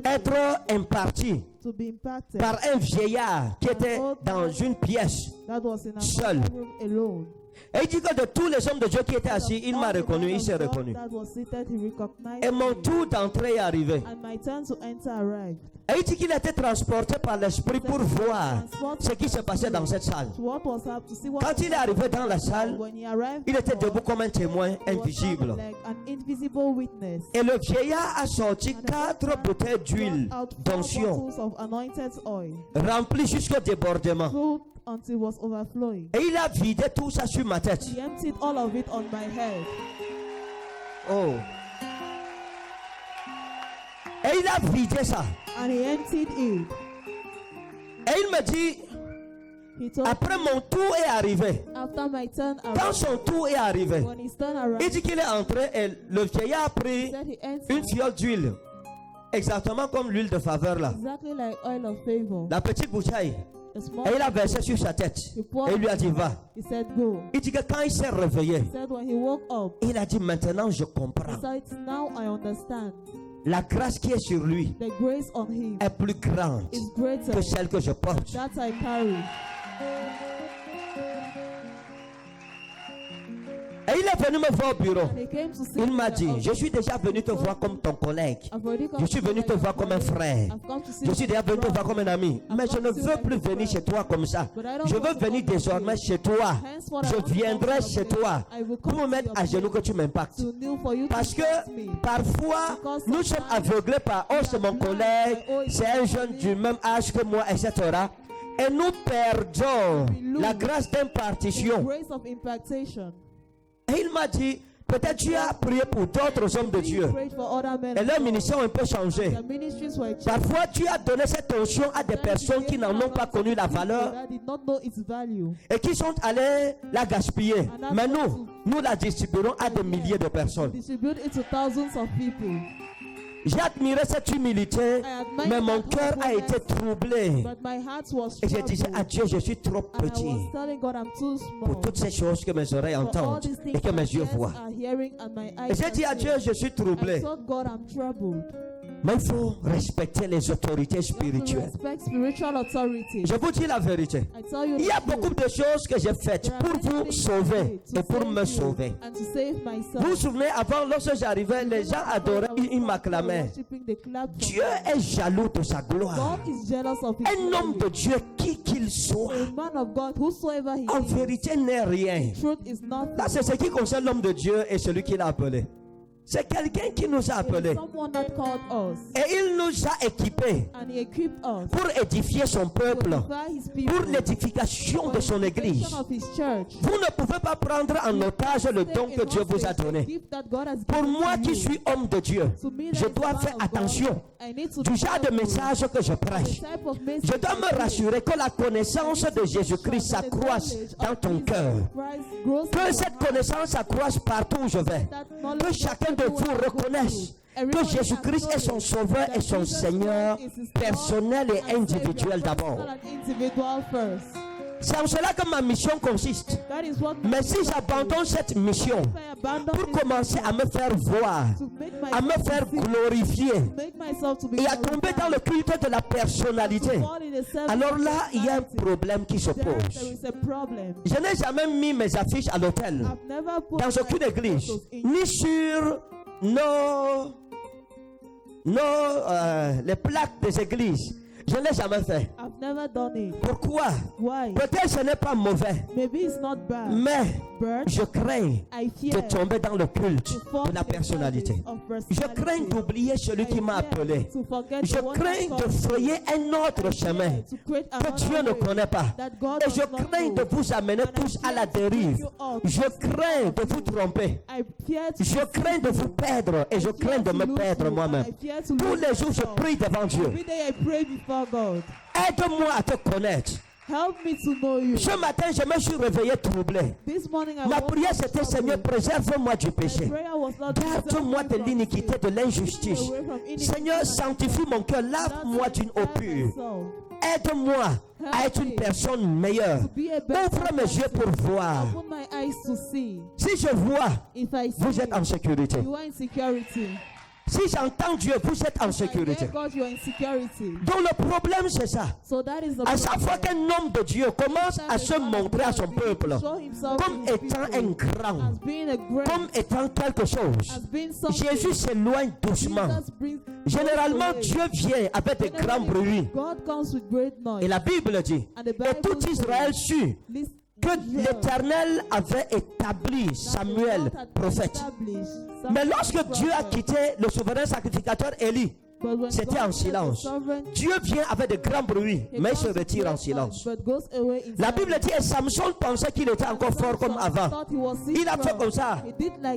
être impartis to be impacted. par un vieillard qui était dans une pièce. That was in a Seul. room alone. Et il dit que de tous les hommes de Dieu qui étaient assis, il m'a All the reconnu, men il of s'est God reconnu. that was seated, he recognized Et mon me. tour d'entrée est arrivé. And my turn to enter arrived. Et il dit qu'il était transporté par l'esprit pour voir ce qui se passait dans cette salle. To what was up to see what Quand il est arrivé dans la salle, when he arrived, il était debout comme un témoin he was invisible. standing like an invisible witness. Et le vieillard a sorti 4 bouteilles d'huile Brought out 4 d'onction, bottles of anointed oil, remplies jusqu'au débordement. filled until it was overflowing. Et il a vidé tout ça sur ma tête. He emptied all of it on my head. Oh. Et il a vidé ça. And he emptied it. Et il me dit, He told après mon tour est arrivé. after my turn Quand arrived, son tour est arrivé, when his turn arrived, il dit qu'il est entré et le vieillard a pris he said he une emptied fiole d'huile. Exactement comme l'huile de faveur là. exactly like oil of favor. La petite bouteille. A small, Et il a versé sur sa tête. Et il lui a dit, va. he said, go. Il dit que quand il s'est réveillé, He said when he woke up, il a dit, maintenant je he comprends. said, now I understand. La grâce qui est sur lui The grace on him est plus grande is greater que celle que je porte. that I carry. Et il est venu me voir au bureau. And he came to see Il me m'a in the dit, office. je suis déjà venu te voir comme ton collègue. I've already come Je to suis see venu you te like voir a comme un brother. frère. I've come to see Je you suis like déjà a venu te voir brother. comme un ami. Mais je ne veux plus venir chez toi comme ça. Je veux venir désormais chez toi. Je viendrai chez toi pour me mettre à genoux que tu m'impactes. To kneel for you Parce to que bless me. parfois, nous sommes aveuglés par, oh c'est mon collègue, c'est un jeune du même âge que moi, etc. Et nous perdons la grâce The d'impartition. grace of impactation. Et il m'a dit, peut-être tu as prié pour d'autres hommes de You Dieu. prayed for other men. Et leurs ministères ont un peu changé. Their ministries were changed. Parfois, tu as donné cette onction à des personnes qui n'en ont pas connu la valeur That did not know its value. et qui sont allées la gaspiller. Mais nous la distribuerons à des milliers de personnes. Distribute it to thousands of people. J'ai admiré cette humilité, mais mon cœur a été troublé. But my heart was Et je disais à troubled. Dieu, je suis trop And I petit was telling God I'm too pour small. toutes ces choses que mes oreilles For all entendent these et things que my mes yeux ears voient. are hearing and my Et eyes j'ai are dit à seeing. Dieu, je suis I troublé. told God I'm troubled. Mais il faut respecter les autorités You have to spirituelles. respect spiritual authority. Je vous dis la vérité. I tell you Il y a the truth. beaucoup de choses que j'ai faites There are pour many vous things sauver I did to et pour save me you sauver. and to save myself. Vous vous souvenez, avant, lorsque j'arrivais, les gens adoraient, ils m'acclamaient. Dieu est jaloux de sa gloire. God is jealous of his Un homme de glory. Dieu, qui qu'il soit, A man of God, whosoever he en is, vérité n'est rien. truth is nothing. Là, c'est ce qui concerne l'homme de Dieu et celui qui l'a appelé. C'est quelqu'un qui nous a It is appelés. someone that called us Et il nous a équipés and he equipped us pour édifier son to peuple, edify his people, pour l'édification de son église. of his church. Vous ne pouvez pas prendre en otage le don que Dieu vous a donné. Pour moi qui suis homme de Dieu, je dois faire attention du genre de message que je prêche. Je dois me rassurer que la connaissance de Jésus-Christ s'accroisse dans ton cœur. Que cette connaissance s'accroisse partout où je vais. Que chacun de vous reconnaisse que Jésus-Christ est son sauveur et son Seigneur personnel et individuel d'abord. C'est en cela que ma mission consiste. Mais si j'abandonne cette mission pour commencer à me faire voir, à me faire glorifier et à tomber dans le culte de la personnalité, alors là, il y a un problème qui se pose. Je n'ai jamais mis mes affiches à l'hôtel, dans aucune église, ni sur les plaques des églises. Je ne l'ai jamais fait. I've never done it. Pourquoi? Why? Peut-être ce n'est pas mauvais, Maybe it's not bad. mais But je crains I de fear tomber dans le culte to fall de la in the personnalité. service of Je personality. crains d'oublier celui qui I m'a fear appelé. to forget Je the one crains that de called me. frayer un autre chemin To create que another Dieu ne way connaît pas. that God Et does je not crains know. de vous amener And I tous à la fear to dérive. take you out. Je crains de vous tromper. I fear to Je crains de vous perdre et je I fear crains de to me lose perdre you, moi-même. and I fear to Tous lose les jours, je myself. prie devant Dieu. Every day I pray before God. Aide-moi à te connaître. Help me to know you. Ce matin, je me suis réveillé troublé. This morning I Ma woke prière up c'était, troubled. Seigneur, préserve-moi du My péché. prayer was not Garde-moi de l'iniquité, de l'injustice. Seigneur, sanctifie mon cœur, lave-moi d'une eau pure. Aide-moi à être une personne meilleure. Ouvre mes yeux pour voir. Open my eyes to see. Si je vois, If I see vous êtes en sécurité. you are in security. Si j'entends Dieu, vous êtes en sécurité. Hear God, you are in security. Donc le problème c'est ça. So that is the À chaque fois qu'un homme de Dieu commence à se montrer à son peuple show himself comme to his étant people un grand, as being a great, comme étant quelque chose, as being something. Jésus s'éloigne doucement. Jesus brings Généralement, glory. Dieu vient avec des grands bruits. God comes with great noise. Et la Bible dit, And the et Bible tout Israël sut This que l'Éternel avait établi Samuel prophète. Mais lorsque Dieu a quitté le souverain sacrificateur Élie, c'était en silence. Dieu vient avec de grands bruits, mais il se retire en silence. La Bible dit, et Samson pensait qu'il était encore fort comme avant. Il a fait comme ça.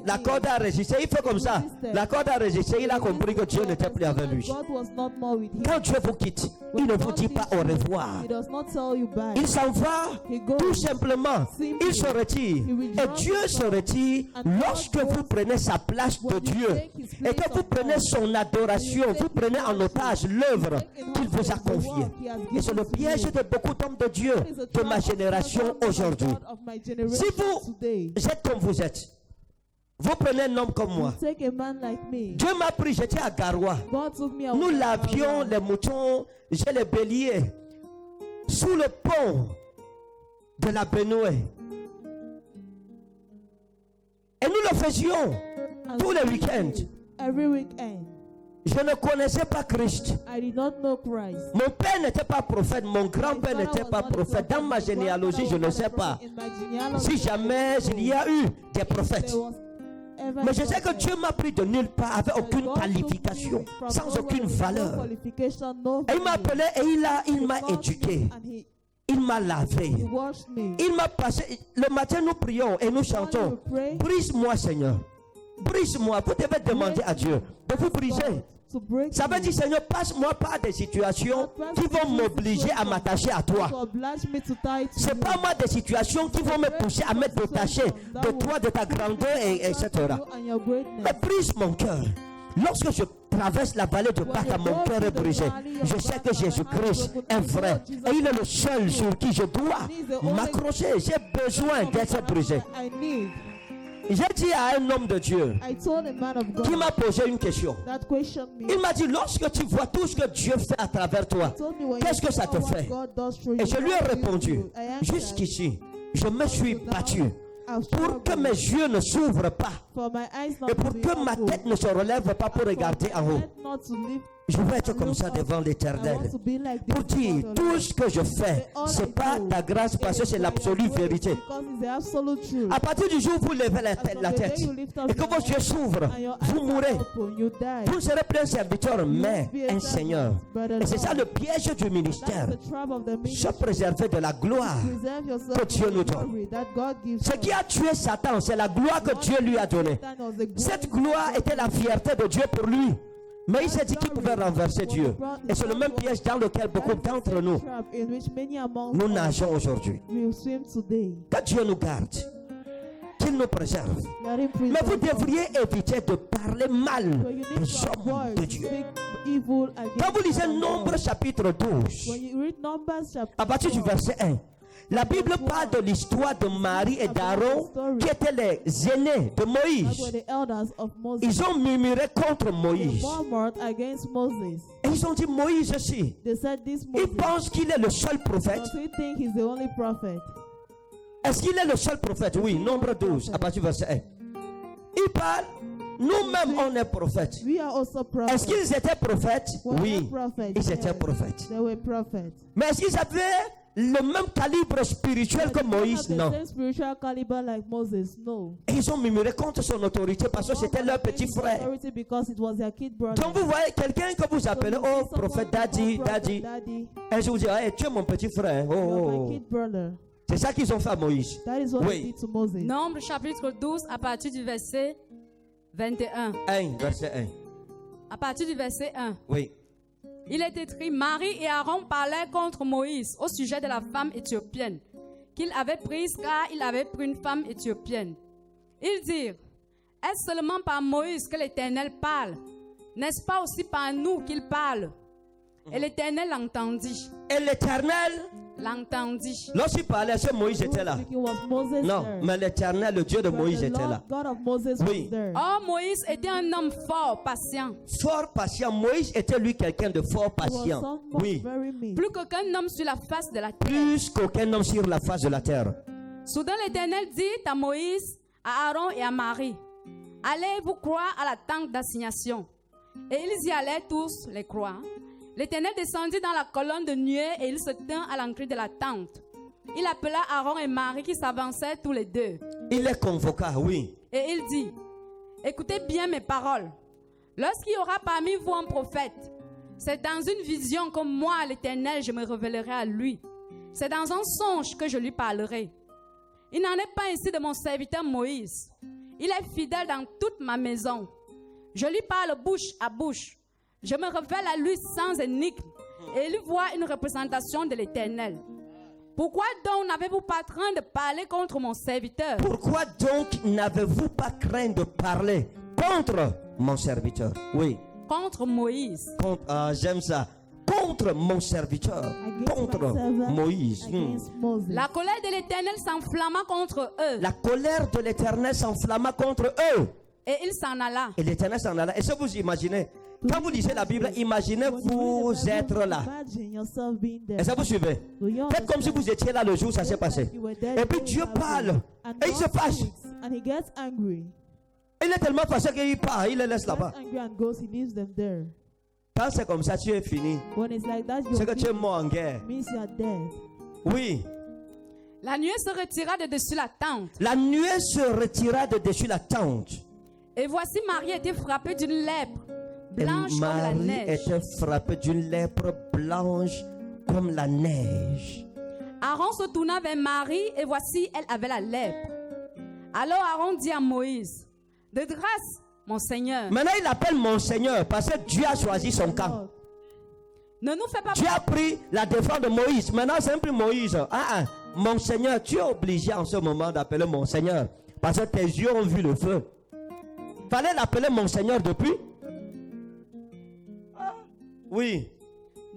La corde a résisté, il fait comme ça. La corde a résisté, il a compris que Dieu n'était plus avec lui. Quand Dieu vous quitte, il ne vous dit pas au revoir. Il s'en va tout simplement. Il se retire. Et Dieu se retire lorsque vous prenez sa place de Dieu et que vous prenez son adoration, vous prenez en otage l'œuvre qu'il vous a confiée. Et c'est le piège de beaucoup d'hommes de Dieu de ma génération aujourd'hui. Si vous êtes comme vous êtes, vous prenez un homme comme moi. Dieu m'a pris, j'étais à Garoua. Nous lavions les moutons, j'ai les béliers sous le pont de la Benoué. Et nous le faisions tous les week-ends. Every weekend. Je ne connaissais pas Christ. I did not know Christ. Mon père n'était pas prophète, mon grand-père n'était pas prophète. Dans ma généalogie, je ne sais pas si jamais il y a eu des prophètes. Mais je sais que Dieu m'a pris de nulle part avec aucune qualification, sans aucune valeur. Et il m'a appelé et il m'a éduqué. Il m'a lavé. Il m'a passé. Le matin, nous prions et nous chantons. Brise-moi, Seigneur. Brise-moi. Vous devez demander à Dieu de vous briser. Ça veut dire, Seigneur, passe-moi par des situations qui vont m'obliger à m'attacher à toi. Ce n'est pas moi des situations qui vont me pousser à me détacher de toi, de ta grandeur, etc. Mais brise mon cœur. Lorsque je traverse la vallée de Baca, mon cœur est brisé. Je sais que Jésus-Christ est vrai. Et il est le seul sur qui je dois m'accrocher. J'ai besoin d'être brisé. J'ai dit à un homme de Dieu qui m'a posé une question. Il m'a dit, lorsque tu vois tout ce que Dieu fait à travers toi, qu'est-ce que ça te fait? Et je lui ai répondu, jusqu'ici, je me suis battu pour que mes yeux ne s'ouvrent pas et pour que ma tête ne se relève pas pour regarder en haut. Je vais être comme ça devant l'Éternel pour dire tout ce que je fais, c'est pas ta grâce parce que c'est l'absolue vérité. À partir du jour où vous levez la tête et que vos yeux s'ouvrent, vous mourrez. Vous ne serez plus un serviteur, mais un Seigneur. Et c'est ça le piège du ministère. Se préserver de la gloire que Dieu nous donne. Ce qui a tué Satan, c'est la gloire que Dieu lui a donnée. Cette gloire était la fierté de Dieu pour lui. Mais il s'est dit qu'il pouvait renverser Dieu. Et c'est le même piège dans lequel beaucoup d'entre nous nageons aujourd'hui. Que Dieu nous garde. Qu'il nous préserve. Mais vous devriez éviter de parler mal des hommes de Dieu. Quand vous lisez Nombres chapitre 12, à partir du verset 1, la Bible parle de l'histoire de Marie et d'Aaron qui étaient les aînés de Moïse. Ils ont murmuré contre Moïse. Et ils ont dit, Moïse aussi, il pense qu'il est le seul prophète. Est-ce qu'il est le seul prophète? Oui, Nombre 12, à partir du verset 1. Il parle, nous-mêmes on est prophètes. Est-ce qu'ils étaient prophètes? Oui, ils étaient prophètes. Mais est-ce qu'ils avaient le même calibre spirituel que Moïse? Non. Et ils ont murmuré contre son autorité parce que c'était leur petit frère. Donc vous voyez quelqu'un que vous appelez, oh prophète Daddy, et je vous dis, hey, tu es mon petit frère. Oh. C'est ça qu'ils ont fait à Moïse. Oui. Nombre chapitre 12 à partir du verset 21. Verset 1. À partir du verset 1. Oui. Il est écrit, Marie et Aaron parlaient contre Moïse au sujet de la femme éthiopienne qu'il avait prise car il avait pris une femme éthiopienne. Ils dirent, est-ce seulement par Moïse que l'Éternel parle? N'est-ce pas aussi par nous qu'il parle? Et l'Éternel entendit. Et l'Éternel l'entendit. Lorsqu'il parlait, est-ce que Moïse était là? Speaking, was Moses Non, there? mais l'Éternel, le Dieu de But Moïse the était Lord là. God of Moses Oui. was there. Or, Moïse était un homme fort, patient. Fort patient. Moïse était lui quelqu'un de fort He was patient. someone Oui. very meek. Plus qu'aucun homme sur la face de la terre. Plus qu'aucun homme sur la face de la terre. Soudain, l'Éternel dit à Moïse, à Aaron et à Marie, allez vous croire à la tente d'assignation. Et ils y allaient tous, les croire. L'Éternel descendit dans la colonne de nuée et il se tint à l'entrée de la tente. Il appela Aaron et Marie qui s'avançaient tous les deux. Il les convoqua, oui. Et il dit, écoutez bien mes paroles. Lorsqu'il y aura parmi vous un prophète, c'est dans une vision que moi, l'Éternel, je me révélerai à lui. C'est dans un songe que je lui parlerai. Il n'en est pas ainsi de mon serviteur Moïse. Il est fidèle dans toute ma maison. Je lui parle bouche à bouche. Je me révèle à lui sans énigme. Et il voit une représentation de l'Éternel. Pourquoi donc n'avez-vous pas craint de parler contre mon serviteur? Pourquoi donc n'avez-vous pas craint de parler contre mon serviteur? Oui. Contre Moïse. J'aime ça. Contre mon serviteur. Against Contre my servant, Moïse. against Moses. La colère de l'Éternel s'enflamma contre eux. La colère de l'Éternel s'enflamma contre eux. Et il s'en alla. Et l'Éternel s'en alla. Est-ce que vous imaginez? Quand vous lisez la Bible, imaginez When you vous read the Bible, être là. imagine yourself being there. Est-ce que vous suivez? Do you Faites comme si understand? vous étiez là le jour où ça s'est Just passé. like you were there Et puis during Dieu that parle. day. And Et il se God fâche. speaks, and he gets angry. Il est tellement fâché qu'il part. Il les laisse là-bas. Gets angry and goes, he leaves them there. Quand c'est comme ça, tu es fini. When it's like that, C'est que tu es you're mort en guerre. means you are dead. Oui. La nuée se retira de dessus la tente. La nuée se retira de dessus la tente. Et voici Marie était frappée d'une lèpre, Et blanche comme la Marie neige. était frappée d'une lèpre blanche comme la neige. Aaron se tourna vers Marie et voici, elle avait la lèpre. Alors Aaron dit à Moïse, de grâce, mon Seigneur, Maintenant, il appelle mon Seigneur parce que Dieu a choisi son camp. ne nous fais pas Dieu a pris la défense de Moïse. Maintenant, c'est un peu Moïse. Mon Seigneur, tu es obligé en ce moment d'appeler mon Seigneur parce que tes yeux ont vu le feu. Fallait l'appeler mon Seigneur depuis. Oui.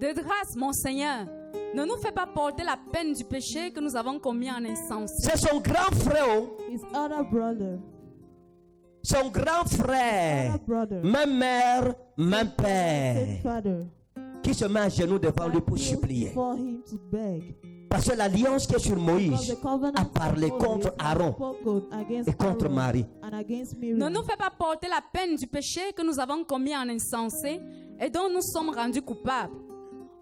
de grâce, mon Seigneur, ne nous fais pas porter la peine du péché que nous avons commis en insensé. C'est son grand frère. Oh. His other brother. Son grand frère. Other brother. Même mère, même Same père. father. Qui se met à genoux devant lui pour Kneels supplier. For him to beg. Parce que l'alliance qui est sur Because Moïse the covenant a parlé of contre Moses Aaron spoken against et contre Aaron Marie. and against Ne Miriam. nous fais pas porter la peine du péché que nous avons commis en insensé et dont nous sommes rendus coupables.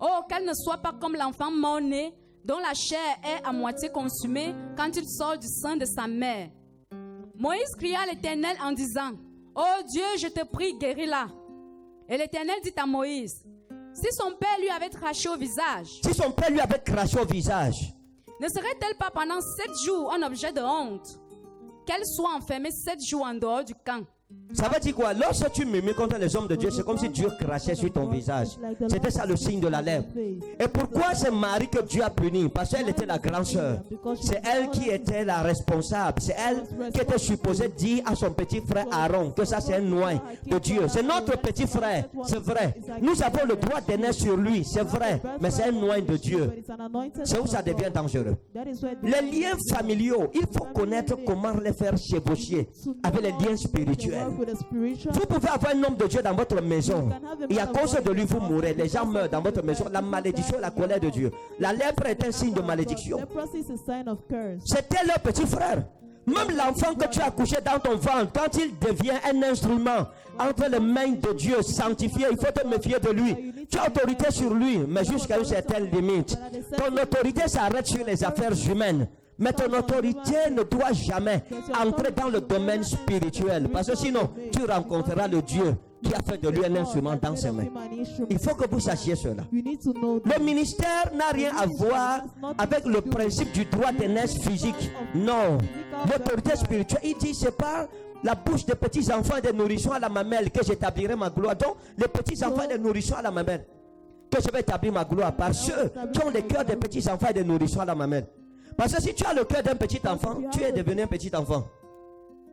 Oh, qu'elle ne soit pas comme l'enfant mort-né dont la chair est à moitié consumée quand il sort du sein de sa mère. Moïse cria à l'Éternel en disant, oh Dieu, je te prie, guéris-la. Et l'Éternel dit à Moïse, si son père lui avait craché au visage, Si son père lui avait craché au visage, ne serait-elle pas pendant 7 jours un objet de honte? Qu'elle soit enfermée 7 jours en dehors du camp. ça veut dire quoi? Lorsque tu murmures contre les hommes de Dieu, c'est comme si Dieu crachait sur ton visage. C'était ça le signe de la lèpre. Et pourquoi c'est Marie que Dieu a puni? Parce qu'elle était la grande sœur. C'est elle qui était la responsable. C'est elle qui était supposée dire à son petit frère Aaron que ça c'est un noyau de Dieu. C'est notre petit frère, c'est vrai. Nous avons le droit d'aîner sur lui, c'est vrai. Mais c'est un noyau de Dieu. C'est où ça devient dangereux. Les liens familiaux, il faut connaître comment les faire chevaucher avec les liens spirituels. Vous pouvez avoir un homme de Dieu dans votre maison et à cause de lui vous mourrez. Les gens meurent dans votre maison. La malédiction, la colère de Dieu. La lèpre est un signe de malédiction. Leprosy is a sign of curse. C'était leur petit frère. Même l'enfant que tu as couché dans ton ventre, quand il devient un instrument entre les mains de Dieu sanctifié, il faut te méfier de lui. Tu as autorité sur lui, mais jusqu'à une certaine limite. Ton autorité s'arrête sur les affaires humaines. Mais ton autorité ne doit jamais entrer dans le domaine spirituel. Parce que sinon, tu rencontreras le Dieu qui a fait de lui un instrument dans ses mains. Il faut que vous sachiez cela. You need to know that. Le ministère n'a rien à voir avec le principe du droit d'aînesse physique. Non. L'autorité spirituelle, il dit, c'est par la bouche des petits enfants et des nourrissons à la mamelle que j'établirai ma gloire. Donc, les petits enfants et des nourrissons à la mamelle, que je vais établir ma gloire par ceux qui ont le cœur des petits enfants et des nourrissons à la mamelle. Parce que si tu as le cœur d'un petit enfant, tu es devenu un petit enfant.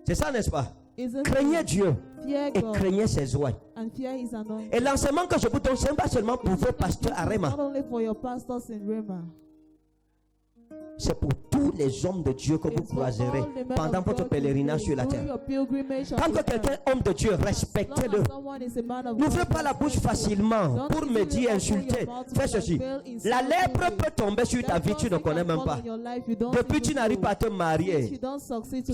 C'est ça, n'est-ce pas? Isn't Craignez Dieu fear et God craignez ses oies. and fear his anointing. Et l'enseignement que je vous donne, ce n'est pas seulement pour vos pasteurs à Réma. Not only for your pastors in Rema. c'est pour tous les hommes de Dieu que vous It's for croiserez all the men pendant of votre God pèlerinage you sur la do terre. your pilgrimage on Quand the quelqu'un earth. est homme de Dieu, As long respectez-le. as someone is a man of N'ouvrez God, pas la bouche respect him. facilement Don't pour me easily dire, open insulter. your mouth Fais to ceci. fail in La some lèpre way. peut tomber sur ta vie, tu ne connais même pas. Depuis tu n'arrives pas à te marier.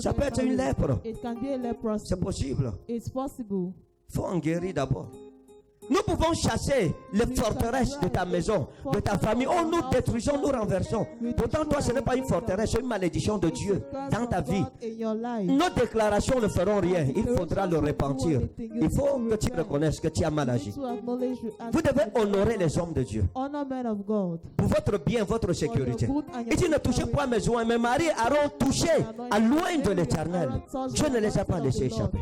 Ça peut être une lèpre. It can be a leprosy. C'est possible. It's possible. Il faut en guérir d'abord. Nous pouvons chasser les forteresses de ta maison, de ta famille. Oh, nous détruisons, nous renversons. Pourtant, toi, ce n'est pas une forteresse, c'est une malédiction de Dieu dans ta vie. Nos déclarations ne feront rien. Il faudra le repentir. Il faut que tu reconnaisses que tu as mal agi. Vous devez honorer les hommes de Dieu Honor men of God. pour votre bien, votre sécurité. Il dit, ne touchez pas mes oins. Mes maris Aaron touché à loin de l'Éternel. Dieu ne les a pas laissés échapper.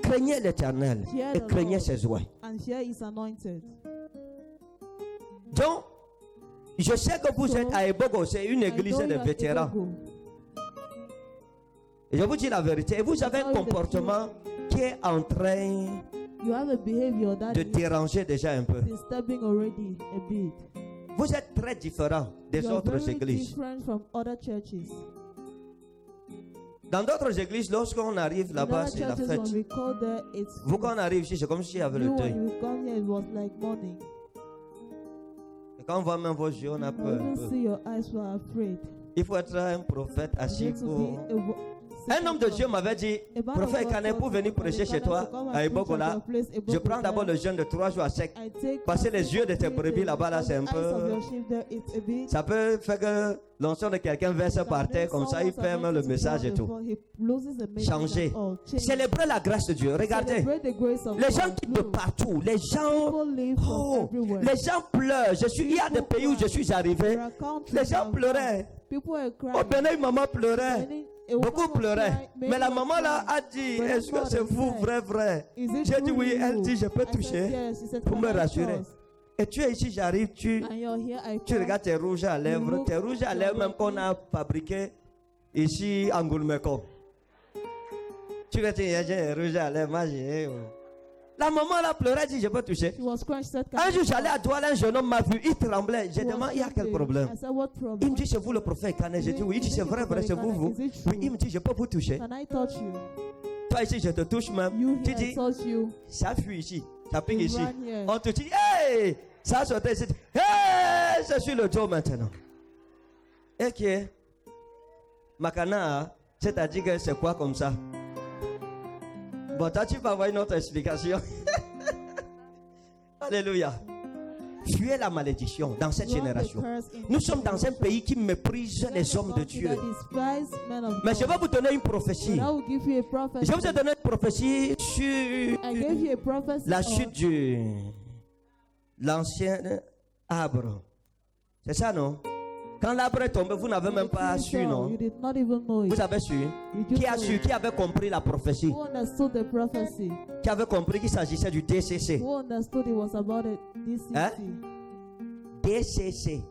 Craignez l'Éternel et craignez ses oins. And here is anointed. Donc, je sais que vous êtes à Ebogo, c'est une église I know de you are vétérans. Ebogo. Et je vous dis la vérité, et vous avez un comportement qui est en train You have a behavior that de is déranger déjà un peu. disturbing already a bit. Vous êtes très différent des You are autres very églises. different from other churches. Dans d'autres églises, lorsqu'on arrive In là-bas, other c'est la churches, fête. when we call there, it's Vous, quand on arrive ici, c'est comme s'il y avait le you, deuil. when you come here, it was like morning. Et quand on voit même vos yeux, on a You peur. un even peu. see your eyes were afraid. Il faut être un prophète You assis need to pour... be Un homme de Dieu m'avait dit, prophète Kané, pour venir prêcher chez toi, à Ebogo là, je prends d'abord le jeûne de 3 jours à sec. Parce que les yeux de tes brebis là-bas, là, c'est un peu... Ça peut faire que l'onction de quelqu'un verse par terre, comme ça, il perd même le message et tout. Changer. Célébrez la grâce de Dieu. Regardez, les gens quittent de partout. Les gens... Oh, les gens pleurent. Il y a des pays où je suis arrivé, les gens pleuraient. Au Bénin, maman pleurait. Beaucoup pleuraient. Mais la maman là a dit, est-ce que c'est vous, vrai? J'ai dit oui. Elle dit, je peux toucher pour me rassurer. Et tu es ici, j'arrive, tu regardes tes rouges à lèvres. Tes rouges à lèvres même qu'on a fabriqué ici en Goulmeko. Tu regardes tes rouges à lèvres, moi j'ai... La maman là pleurait, dit, je peux toucher. Un jour, j'allais à Douala, un jeune homme m'a vu, il tremblait. J'ai demandé, il y a quel problème? Il me dit, c'est vous le prophète Kané. J'ai dit, oui. Il dit, c'est vrai, c'est vous. Oui, il me dit, je peux vous toucher. Toi ici, je te touche même. Tu dis, ça fuit ici, ça pique ici. On te dit, hey, ça saute ici. Hey, je suis le Joe maintenant. Et qui est Makana, c'est-à-dire que c'est quoi comme ça? Bon, toi, tu vas avoir une autre explication. Alléluia. Fuyez la malédiction dans cette génération. Nous sommes dans un pays qui méprise les hommes de Dieu. Mais je vais vous donner une prophétie. Je vous ai donné une prophétie sur la chute de l'ancien arbre. C'est ça, non? Quand l'arbre est tombé, vous n'avez même pas su, non? Vous avez su? Qui a su? Qui avait compris la prophétie? Qui avait compris qu'il s'agissait du DCC? Hein? DCC,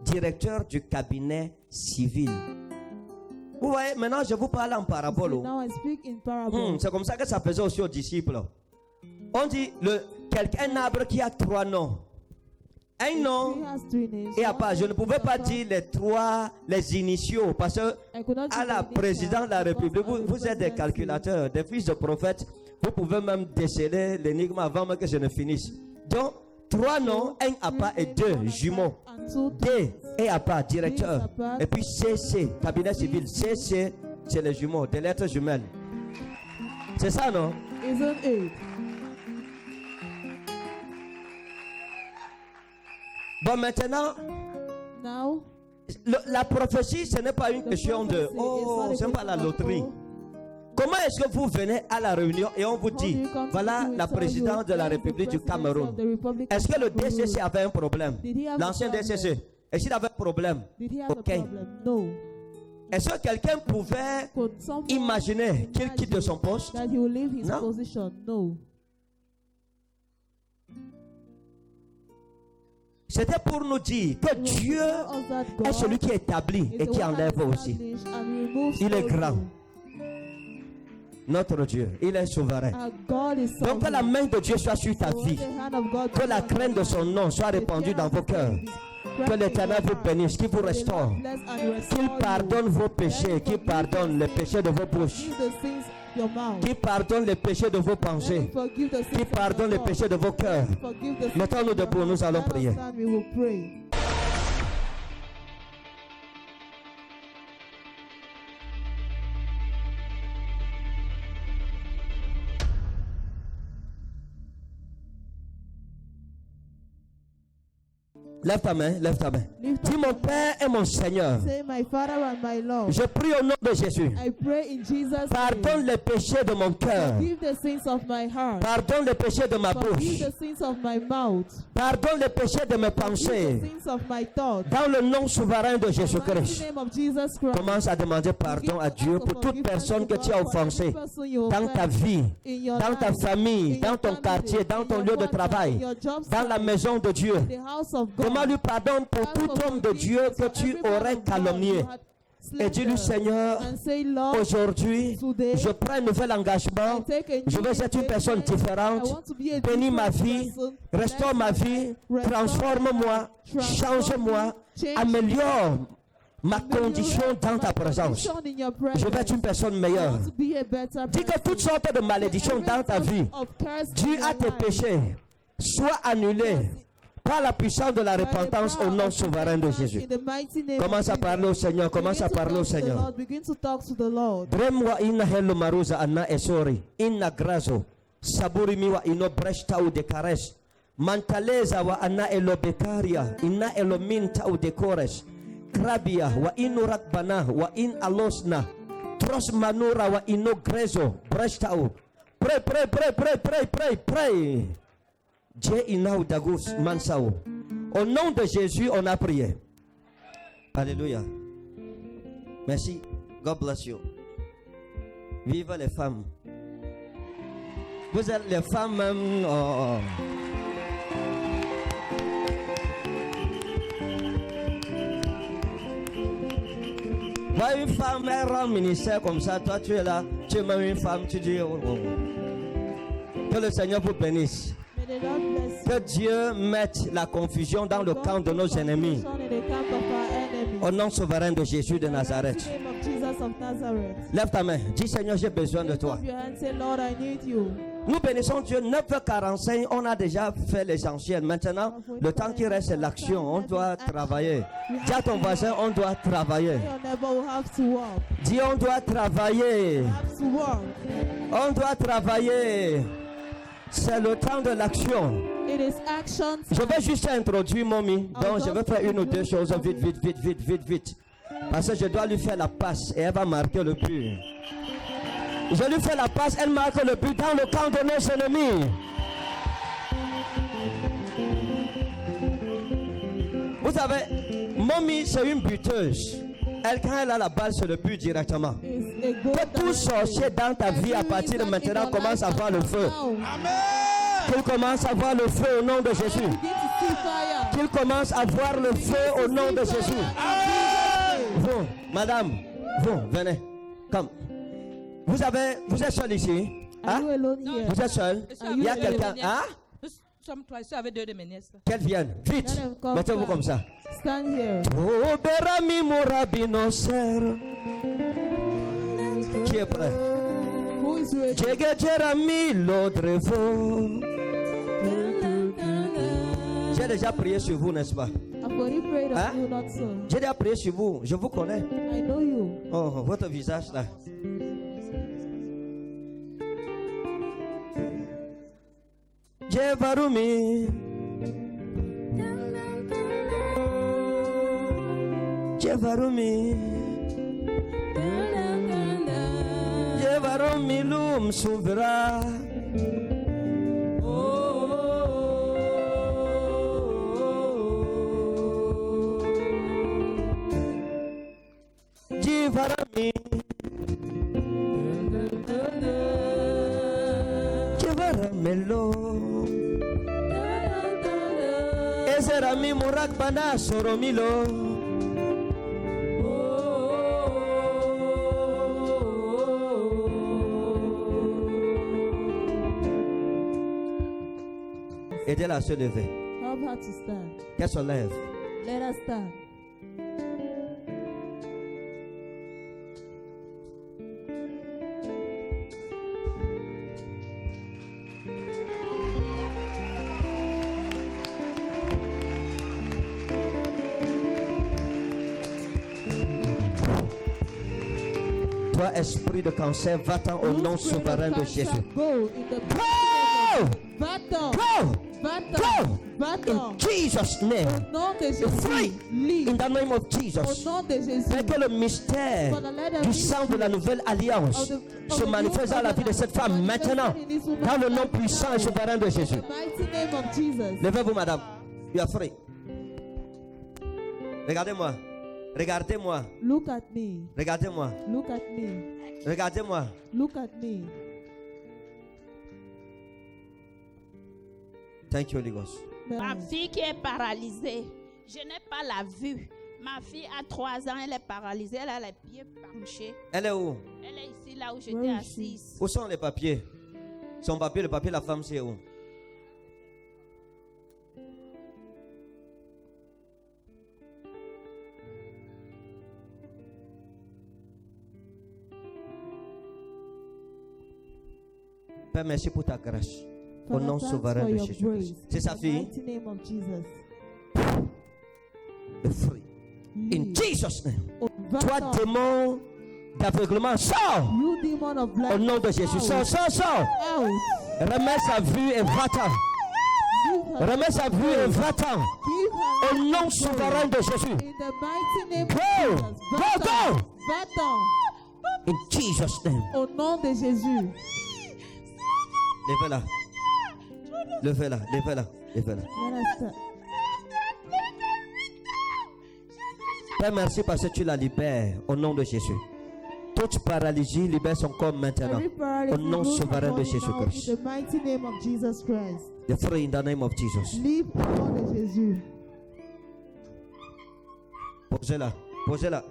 directeur du cabinet civil. Vous voyez, maintenant je vous parle en parabole. C'est comme ça que ça faisait aussi aux disciples. On dit un arbre qui a 3 noms. Un nom et à part. Je ne pouvais pas dire les initiaux parce que à la présidente de la République, vous êtes des calculateurs, des fils de prophètes. Vous pouvez même déceler l'énigme avant même que je ne finisse. Donc, 3 noms, un à part et 2 jumeaux. D et à part, directeur. Et puis CC, cabinet civil. CC, c'est les jumeaux, des lettres jumelles. C'est ça, non? Bon, maintenant, la prophétie, ce n'est pas une question de ce n'est pas la loterie. Comment est-ce que vous venez à la réunion et on vous dit, voilà la présidente de la République du Cameroun? Est-ce que le DCC avait un problème? L'ancien DCC, est-ce qu'il avait un problème? Ok. Est-ce que quelqu'un pouvait imaginer qu'il quitte de son poste? Non. C'était pour nous dire que Dieu est celui qui établit et qui enlève aussi. Il est grand. Notre Dieu, il est souverain. Donc que la main de Dieu soit sur ta vie. Que la crainte de son nom soit répandue dans vos cœurs. Que l'Éternel vous bénisse, qu'il vous restaure, Bless and qu'il restore pardonne you. vos péchés, qu'il pardonne les péchés de vos bouches, Forgive the sins of your mouth. qu'il pardonne les péchés de vos Let pensées, him forgive the sins qu'il of pardonne les your péchés de vos cœurs. thoughts. Forgive the sins Mettons-nous of your debout, nous heart. allons Let us prier. stand, we will pray. Lève ta main, lève ta main. Lift Dis up mon your Père et mon Seigneur, hand. Say, my Father and my Lord, je prie au nom de Jésus. I pray in Jesus' Pardonne name. les péchés de mon cœur. Forgive the sins of my heart. Pardonne les péchés de ma Forgive bouche. the sins of my mouth. Pardonne les péchés de mes Forgive pensées. the sins of my thoughts. Dans le nom souverain de In the mighty Jésus-Christ. name of Jesus Christ. Commence à demander pardon à Dieu pour toute personne que tu as offensée dans ta vie, dans ta famille, dans ton quartier, dans ton lieu de travail, dans la maison de Dieu. the house of God. Demande lui pardon pour tout homme de Dieu que tu aurais calomnié. Et dis-lui, Seigneur, And say, Lord, aujourd'hui, today, je prends un nouvel engagement. I take a Je new veux être une personne engagement. différente. I want to be a Bénis ma different vie, person. restaure ma vie, transforme-moi, change-moi, améliore ma condition dans ta présence. Je veux être une personne meilleure. Dis que toutes sortes de malédictions dans ta vie, dû à tes péchés, soient annulées par la puissance de la repentance au nom souverain de Jésus. Commence à parler au Seigneur, commence à parler au Seigneur. Begin to talk to the Lord. Bremwa ina hello maruza anna esori, inna grazo, saburi miwa ino breshta u dekares, mantaleza wa anna elo bekaria, inna elo minta u dekores, krabia wa inu rakbana wa in alosna, tros manura wa ino grezo, breshta u. Pray, pray, pray, pray, pray, pray, pray. Dieu inau dagus mansao. Au nom de Jésus, on a prié. Alléluia. Merci. God bless you. Vive les femmes. Vous êtes les femmes même. Oh. Vois une femme, elle rend ministère comme ça. Toi, tu es là. Tu es même une femme. Tu dis. Oh, oh. Que le Seigneur vous bénisse. May the Lord bless you. Que Dieu mette la confusion dans le camp de nos ennemis. In the camp of our enemies. Au nom souverain de Jésus de Nazareth. In the name of Jesus of Nazareth. Lève ta main. Dis Seigneur, j'ai besoin de Lift toi. up your hand, say, Lord, I need you. Nous bénissons Dieu. 9h45, on a déjà fait l'essentiel. Maintenant, le temps qui reste, c'est l'action. On doit travailler. Dis à ton voisin, on doit travailler. Your neighbor will have to work. Dis, on doit travailler. Have to work. On doit travailler. C'est le temps de l'action. It is action. Je vais juste introduire Mommy. Donc, je vais faire une ou deux choses vite, vite, vite, vite, vite, vite. Parce que je dois lui faire la passe et elle va marquer le but. Je lui fais la passe, elle marque le but dans le camp de nos ennemis. Vous savez, Mommy, c'est une buteuse. Elle, quand elle a la balle, c'est le but directement. Is a goal Que tout sorcier dans ta vie à partir de maintenant commence à voir le feu. Qu'il commence à voir le feu au nom de Jésus. Begin to see fire. Qu'il commence à voir le feu au nom de Jésus. Vous, madame, vous, venez. Comme. Vous êtes seul ici? Are Hein? you alone here? Vous êtes seul? Il y a quelqu'un. Hein? Nous sommes trois ici avec deux de mes nièces. Qu'elle vienne. Vite. Let them come Mettez-vous back. comme ça. Stand here. Oh, Berami Mourabino Ser. Qui est prêt? Who is ready? Jege Jerami Lodrevo. J'ai déjà prié sur vous, n'est-ce pas? I've already prayed of Hein? you, not so. J'ai déjà prié sur vous. Je vous connais. I know you. Oh, votre visage là. Jevarumi. Jevarumi. Jevarumi lum suvra. Jevarumi. Jevaramelo. Ezerami murak bana soromilo. Aidez-la à se lever. Help her to stand. Qu'elle se lève. Let us stand. Toi, esprit de cancer, va-t'en au nom souverain de Jésus. Go in the Go! Va-t'en. Go! Va-t'en. Va-t'en. In Jesus' name. Au nom de Free. Jésus. Libre. In the name of Au Jesus. nom de Jésus. Fais que le mystère du sang de la nouvelle alliance se manifeste dans la vie de cette femme maintenant, dans le nom puissant et souverain de Jésus. In the mighty name of Jesus. Levez-vous, madame. You are free. Regardez-moi. Regardez-moi. Look at me. Regardez-moi. Look at me. Regardez-moi. Look at me. Thank you, Holy Ghost. Ma fille qui est paralysée, je n'ai pas la vue. Ma fille a 3 ans, elle est paralysée, elle a les pieds penchés. Elle est où? Elle est ici, là où Where j'étais is she? assise. Où sont les papiers? Son papier, le papier de la femme, c'est où? Père, merci pour ta grâce. Au Father, nom thanks souverain for de your Jésus. grace. C'est sa In the fille. mighty name of Jesus. Le fruit. In Live. Jesus' name. Oh, Toi, va-t'en. démon d'aveuglement, sors! You demon of Au blind. nom de Jésus. Sors, sors, sors! Out. Remets sa vue et va-t'en. Give her- Remets sa vue et va-t'en. give her Au nom joy. souverain de Jésus. In the mighty name Go. of Jesus. Go, Va-t'en. go. Va-t'en. In Jesus' name. Au nom de Jésus. Levez-la. Levez-la, levez-la, levez-la. Let us stand. Père, merci parce que tu la libères au nom de Jésus. Toute paralysie libère son corps maintenant. Every paralysis Au nom loose souverain her de body now Jésus-Christ. in the mighty name of Jesus Christ. The free in the name of Jesus. Live au nom de Jésus. Posez-la, posez-la.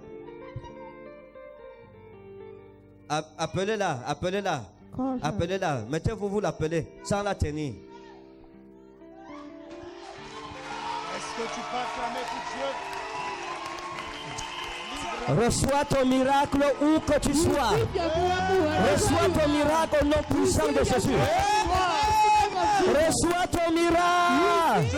Appelez-la, appelez-la. Call her. Appelez-la. Mettez-vous, vous l'appelez sans la tenir. Est-ce que tu peux acclamer pour Dieu? Reçois ton miracle où que tu sois. Receive your miracle wherever Reçois you ton are. miracle au nom puissant de Jésus. Reçois ton miracle.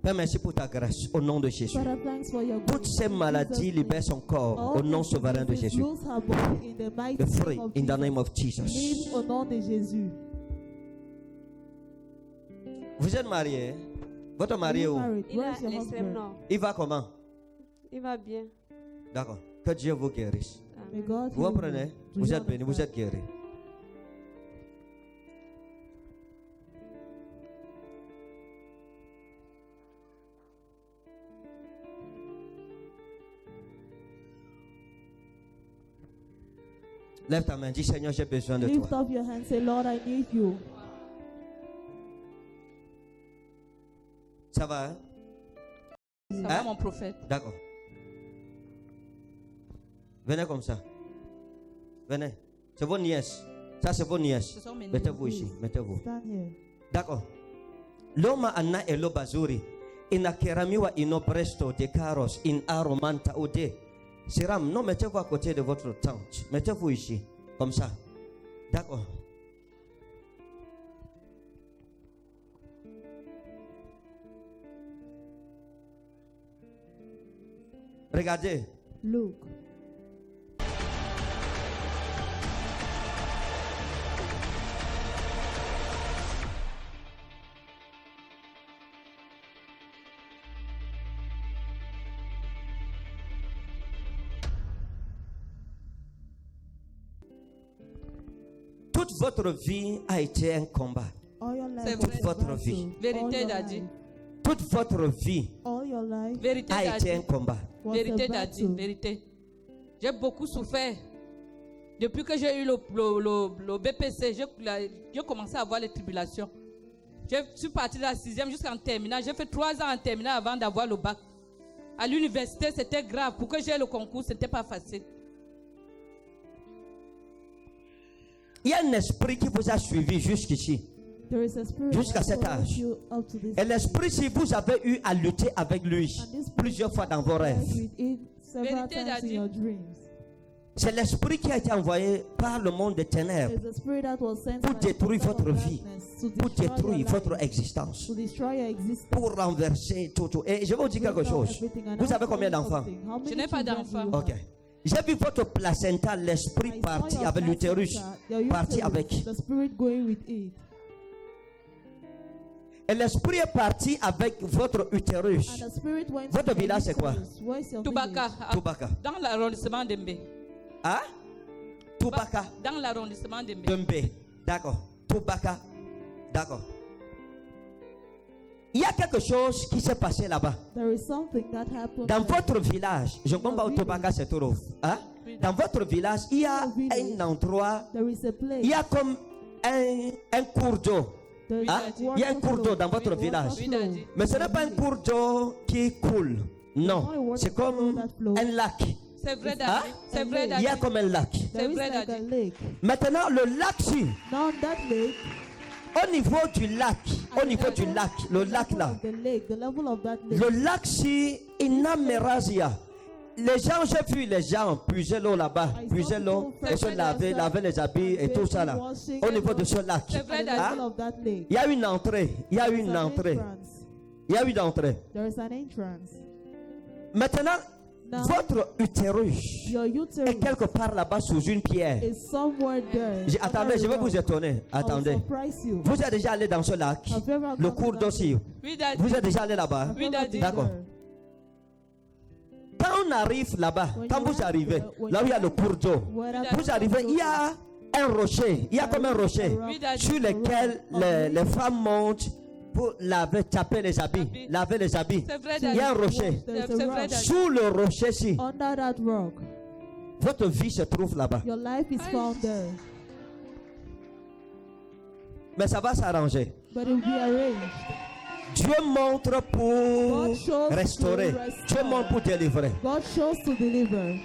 Père, merci pour ta grâce au nom de Jésus. Father, thanks for your Toutes grace. ces In maladies Jesus' name. libèrent son corps All au nom these souverain de diseases Jésus. lose her body in the mighty The free name of in the Jesus. name of Jesus. Live au nom de Jésus. Vous êtes marié? Votre mari est You où? married. Il est Where's à your l'extrême husband? nord. Il va comment? Il va bien. D'accord. Que Dieu vous guérisse. May God Vous heal comprenez? you. Do Vous you êtes béni, vous understand? êtes guéri. Lève ta main, dis Seigneur, j'ai besoin de Lift toi. up your hand. Say, Lord, I need you. Ça va, hein? Ça Hein? va, mon prophète? D'accord. Venez comme ça. Venez. C'est vos nièces. Ça, c'est vos nièces. Ce sont mes nièces. Mettez-vous ici. Mettez-vous. Stand here. D'accord. Loma anna elo bazuri. Ina keramiwa ino presto de caros in aromanta ode. Siram, non, mettez-vous à côté de votre tante. Mettez-vous ici. Comme ça. D'accord. Regardez. Look. Toute votre vie a été un combat. All your life C'est was vrai. a Votre battle. vie. Vérité, All your Daddy. life. Toute votre vie All your life Vérité, a été Daddy. un combat. was Vérité, a Daddy. battle. Vérité. J'ai beaucoup souffert Depuis que j'ai eu le BPC, j'ai commencé à avoir les tribulations. Je suis partie de la 6e jusqu'en terminale. J'ai fait 3 ans en terminale avant d'avoir le bac. À l'université, c'était grave. Pour que j'aie le concours, ce n'était pas facile. Il y a un esprit qui vous a suivi jusqu'ici, There is a spirit jusqu'à that cet follows âge. you up to this Et l'esprit, si vous avez eu à lutter avec lui plusieurs fois dans vos rêves, with it several Vérité, times in Daddy. your dreams. c'est l'esprit qui a été envoyé par le monde des ténèbres It's a spirit that was sent pour by the détruire kingdom votre of vie, darkness to pour destroy détruire your votre life, existence, to destroy your existence. pour renverser tout. Et je vais vous dire quelque chose. Vous avez combien d'enfants? Je n'ai pas d'enfants. Ok. J'ai vu votre placenta, l'esprit parti avec l'utérus, parti avec. The spirit going with it. Et l'esprit est parti avec votre utérus. And the spirit went Votre to your village, c'est quoi? uterus. Where is your Toubaka, village? Toubaka. dans l'arrondissement de Mbé. Hein? Toubaka. Dans l'arrondissement de Mbé. Dembe. D'accord. Toubaka. D'accord. Il y a quelque chose qui s'est passé là-bas. There is something that happened Dans there. votre village, je ne comprends pas où Toubaka se trouve. Hein? Dans votre village, il y a un endroit, There is a place. il y a comme un cours d'eau. There is Hein? a Il y a un cours d'eau dans votre water village. flow. Oui, Daddy. Mais ce n'est pas un cours d'eau qui coule. Non, c'est comme un lac. C'est vrai, Hein? Daddy. C'est vrai, Il Daddy. y a comme un lac. There is vrai, like a Daddy. lake. Maintenant, le lac-ci, Now that lake, au niveau du lac, le lac là, the lake, the level of that lake. le lac-ci, inamerazia. Les gens, j'ai vu les gens puiser l'eau là-bas, puiser l'eau et se laver les habits et tout ça là. Au niveau de ce lac, C'est vrai, The Daddy. level of that lake. il y a une entrée, il y a There is une an entrée, entrance. il y a une entrée. There is an entrance. Maintenant, Now, votre utérus your est uterus quelque part là-bas sous une pierre. is somewhere there. Attendez, je vais vous étonner. I'll Attendez. surprise you. Vous êtes déjà allé dans ce lac, Have you ever le gone cours to that d'Ossi. Oui, Daddy. Vous êtes déjà allé là-bas. Have you Oui, ever Daddy. been D'accord. there? Quand on arrive là-bas, quand vous arrivez, là où il y a le cours d'eau, Where that vous arrivez, il y a un rocher, il y a comme un rocher Oui, Daddy. sur lequel les femmes montent pour taper les habits, laver les habits. C'est vrai, Il y Daddy. a un rocher. There is C'est a vrai, rock. Daddy. Sous le rocher-ci, Under that rock, votre vie se trouve là-bas. your life is found there. Mais ça va s'arranger. But it will be arranged. Dieu montre pour God shows restaurer. to restore. Dieu montre pour délivrer. God chose to deliver.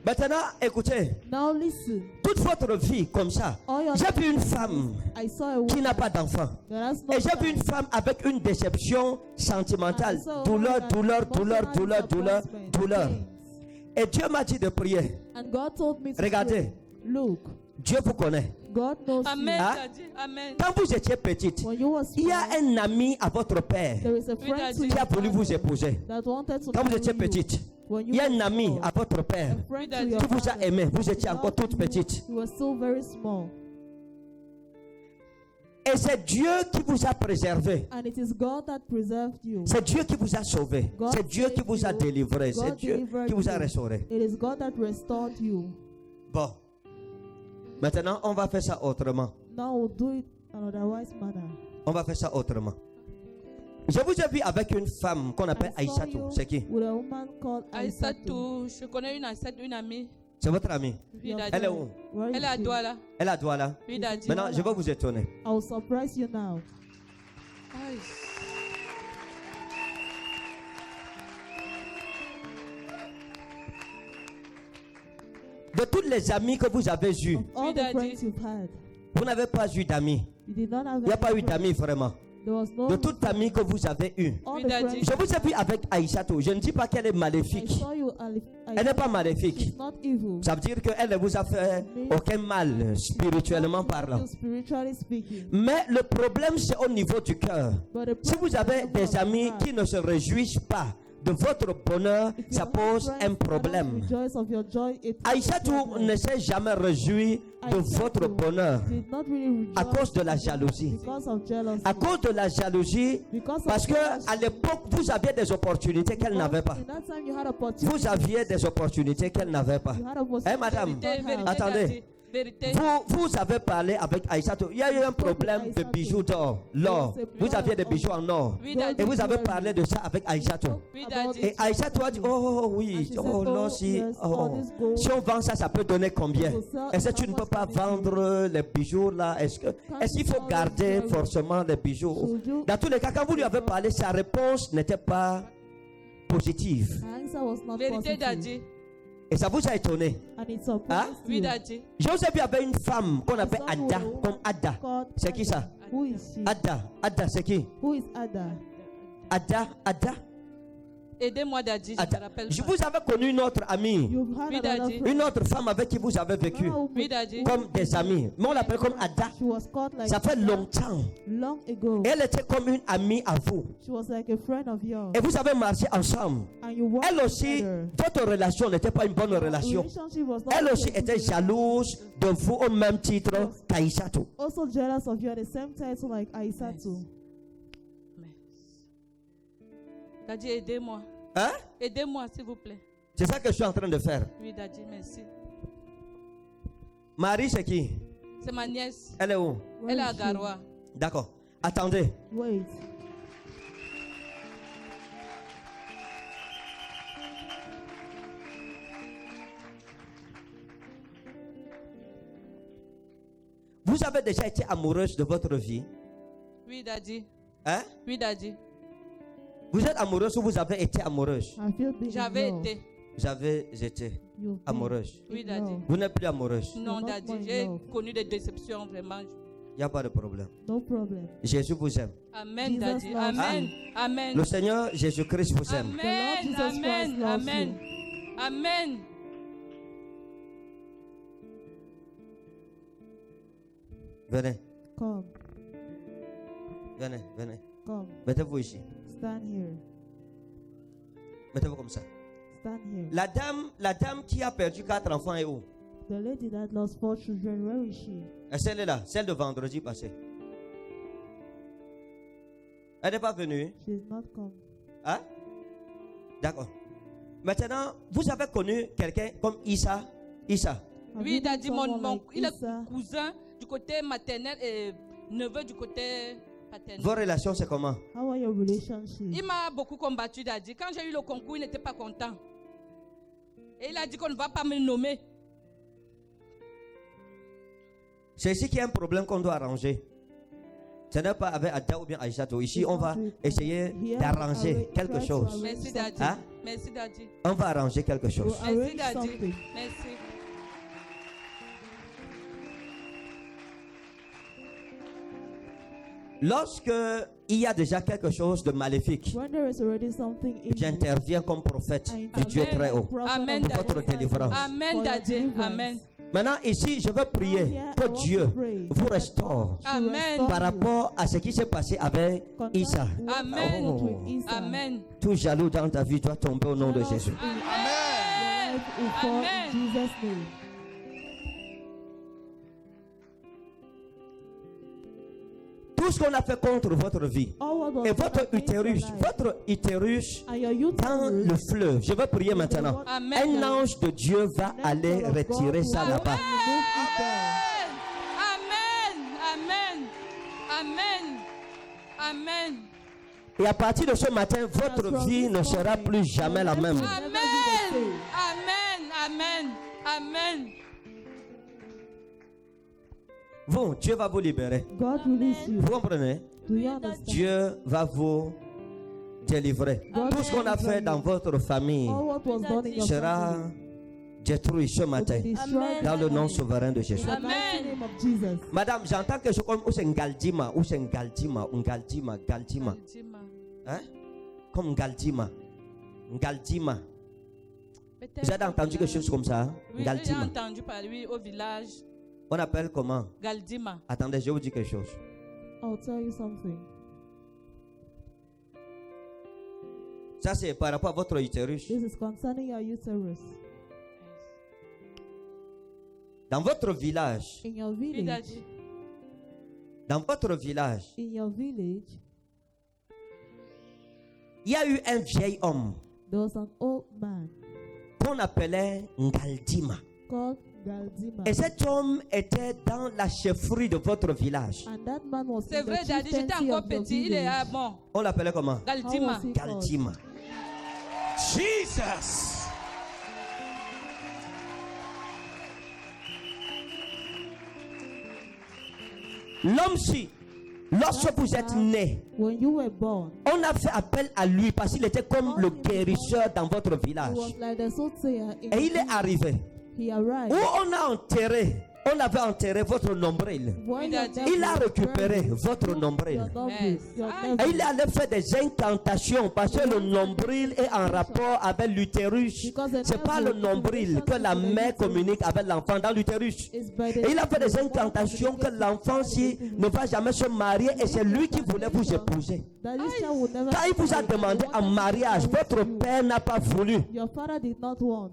Maintenant, écoutez, Now listen. toute votre vie comme ça, All your j'ai vu une femme I saw a qui woman n'a pas d'enfant. that has no Et j'ai vu child. une femme avec une déception sentimentale. I saw a Douleur, woman that douleur, emotional douleur, douleur, douleur, disappointment, douleur. pains. Et Dieu m'a dit de prier. And God told me to Regardez. pray. Look, Dieu vous connaît. God knows Amen, Hein? Daddy. Amen. Quand vous étiez petite, you. When you was il y a small, un ami à votre père there is a friend Daddy. to qui a your voulu vous father épouser. that wanted to Quand vous marry étiez you. petite, When il y you a un were ami small, à votre père a friend to Daddy. your qui vous a father aimé. Vous étiez encore loved toute you. petite. You were still very small. Et c'est Dieu qui vous a préservé. And it is God that preserved you. C'est Dieu qui vous a sauvé. God C'est Dieu qui saved vous a you. délivré. C'est God Dieu delivered qui vous a you. restauré. It is God that restored you. Bon. Maintenant, on va faire ça autrement. Now we'll do it in an otherwise manner. On va faire ça autrement. Je vous ai vu avec une femme qu'on appelle I saw Aïssatou. you C'est qui? with a woman called Aïssatou. Aïssatou, je connais une Aïssatou, une amie. C'est votre amie. Oui, Your Daddy. Elle est où? Where is Elle est à she? Douala. Elle a Douala. Oui, Daddy. Maintenant, je vais vous étonner. I will surprise you now. Aïe. De tous les amis que vous avez eus, Of all the Daddy. friends you've had, vous n'avez pas eu d'amis. you did not have Il n'y a pas any eu d'amis vraiment. There was no De toute amie que vous avez eue. all Oui, the Daddy. friends. Je vous ai vu avec Aïssatou. Je ne dis pas qu'elle est I maléfique. saw you, Elle n'est pas maléfique. She's not evil. Ça veut dire qu'elle ne vous a fait aucun mal spirituellement parlant. Spiritually speaking. Mais le problème, c'est au niveau du cœur. But the Si vous problem avez is the des level of amis heart. qui ne se réjouissent pas de votre bonheur, If you ça have pose friends un that don't problème. rejoice of your joy, it is a Aïssatou problem. ne s'est jamais réjoui de Aïssatou votre bonheur did not really à rejoice cause de la jalousie. because of jealousy. À cause de la jalousie, Because of parce que jealousy. à l'époque, vous aviez des opportunités qu'elle n'avait pas. In that time you had opportunity. Vous aviez des opportunités qu'elle n'avait pas. You had opportunity Eh, madame, that you don't have. attendez. Vérité. Vous avez parlé avec Aïssatou. Il y a eu un problème de bijoux d'or. L'or. Vous aviez des bijoux en or. Oui, Daddy. Et vous avez parlé de ça avec Aïssatou. Oui, Daddy. Et Aïssatou a dit, oh oui, oh non, si on vend ça, ça peut donner combien? Est-ce que tu ne peux pas vendre les bijoux là? Est-ce qu'il faut garder forcément les bijoux? Dans tous les cas, quand vous lui avez parlé, sa réponse n'était pas positive. Her answer was not Vérité, positive. Daddy. Et ça vous a étonné? And it surprised Hein? Oui, you. Daddy. J'ai aussi vu avec une femme qu'on appelle Ada, comme Ada. Called C'est qui ça? Who is she? Ada, c'est qui? Who is Ada? Ada. Aidez-moi, Daddy. Je me rappelle Je pas. vous avais connu une autre amie, You've had Oui, another Daddy. friend. une autre femme avec qui vous avez vécu, Oui, Daddy. comme des amis. Mais on l'appelle comme Ada. She was called like Ça fait longtemps. long ago. Elle était comme une amie à vous. She was like a friend of yours. Et vous avez marché ensemble. And you worked Elle aussi, together. votre relation n'était pas une bonne relation. Relationship was not Elle aussi good. était jalouse de vous au même titre qu'Aïssatou. Also jealous of you at the same title like Aïssatou. Daddy, aidez-moi. Hein? Aidez-moi, s'il vous plaît. C'est ça que je suis en train de faire. Oui, Daddy, merci. Marie, c'est qui? C'est ma nièce. Elle est où? Where Elle est is à she? Garoua. D'accord. Attendez. Wait. Vous avez déjà été amoureuse de votre vie? Oui, Daddy. Hein? Oui, Daddy. Vous êtes amoureuse ou vous avez été amoureuse? Have you been in J'avais love? été. J'avais été You've been amoureuse. Oui, in Daddy. love. Vous n'êtes plus amoureuse. Non, not Daddy. more in J'ai love. connu des déceptions, vraiment. Il n'y a pas de problème. No problem. Jésus vous aime. Amen, Jesus Daddy. loves Amen. you. Amen. Le Seigneur Jésus-Christ vous aime. The Lord Amen. Jesus Christ Amen. loves Amen. you. Amen. Venez, Come, venez. come. Mettez-vous ici. Stand here. Mettez-vous comme ça. Stand here. La dame qui a perdu 4 enfants est où? The lady that lost 4 children, where is she? Est-ce qu'elle est là? Celle de vendredi passé. Elle n'est pas venue? She's not come. Hein? D'accord. Maintenant, vous avez connu quelqu'un comme Issa? Issa. Have Oui, you met Daddy, someone like il est Issa? cousin du côté maternel et neveu du côté paternel. Vos relations, c'est comment? How are your relationships? Il m'a beaucoup combattu, Daddy. Quand j'ai eu le concours, il n'était pas content. Et il a dit qu'on ne va pas me nommer. C'est ici qu'il y a un problème qu'on doit arranger. Ce n'est pas avec Ada ou bien Aïssatou. Ici, on va essayer d'arranger quelque chose. Merci, Daddy. Hein? Merci, Daddy. On va arranger quelque chose. We'll Merci, arrange Daddy. something. Merci. Lorsque il y a déjà quelque chose de maléfique, When there is already something in j'interviens comme prophète du Dieu très haut. Amen, Pour votre Daddy. délivrance. Amen, Daddy. Amen. Maintenant, ici, je veux prier que Dieu vous restaure Amen. par rapport à ce qui s'est passé avec Issa. Amen. Oh. Amen. Tout jaloux dans ta vie doit tomber au nom de Jésus. Amen. Amen. Jesus' name. Tout ce qu'on a fait contre votre vie All what was et done votre against your utérus, life votre utérus and your dans uterus, le fleuve. Je vais prier maintenant. Amen. Un ange de Dieu va aller retirer ça là-bas. Amen. Amen. Amen. Amen. Et à partir de ce matin, votre vie ne sera plus jamais la même. Amen. Amen. Amen. Amen. Vous, Dieu va vous libérer. God release you. Vous comprenez? Do you understand? Dieu va vous délivrer. Tout ce qu'on a fait dans votre famille All what was done in your sera family détruit ce will be matin destroyed dans le nom souverain de Jésus. in the mighty name of Jesus. Madame, j'entends quelque chose comme ou c'est Ngaldima, ou c'est Ngaldima, Ngaldima, Ngaldima. Hein? Comme Ngaldima. Ngaldima. Vous avez entendu quelque chose comme ça? Hein? Oui, j'ai Ngaldima. entendu parler oui, au village On appelle comment? Galdima. Attendez, je vais vous dire quelque chose. I'll tell you something. Ça, c'est par rapport à votre utérus. This is concerning your uterus. Dans votre village, In your Oui, village, Daddy. dans votre village, in your village, il y a eu un vieil homme there was an old man qu'on appelait Ngaldima. called Galdima. Et cet homme était dans la chefferie de votre village. And that man was C'est in vrai, the Daddy, j'étais chieftaincy encore of the petit. Il est village. mort. On l'appelait comment? How Galdima. was he called? Galdima. Jesus. L'homme-ci, lorsque vous êtes né, When you were born, on a fait appel à lui parce qu'il était comme le guérisseur dans votre he village. was like the soothsayer in Et il est the arrivé. He arrived. Où on a enterré, on avait enterré votre nombril. When your death Il a was récupéré buried, votre your nombril. nombril, Yes. your Ah, nerve. Et il allait faire des incantations parce que le nombril est en rapport avec l'utérus. C'est pas le nombril que la mère communique avec l'enfant dans l'utérus. Is by the- Et il a fait des incantations que l'enfant ci ne va jamais se marier et c'est lui qui voulait vous épouser. That this child would never Quand il vous a marry. demandé en mariage, votre père n'a pas voulu. Your father did not want.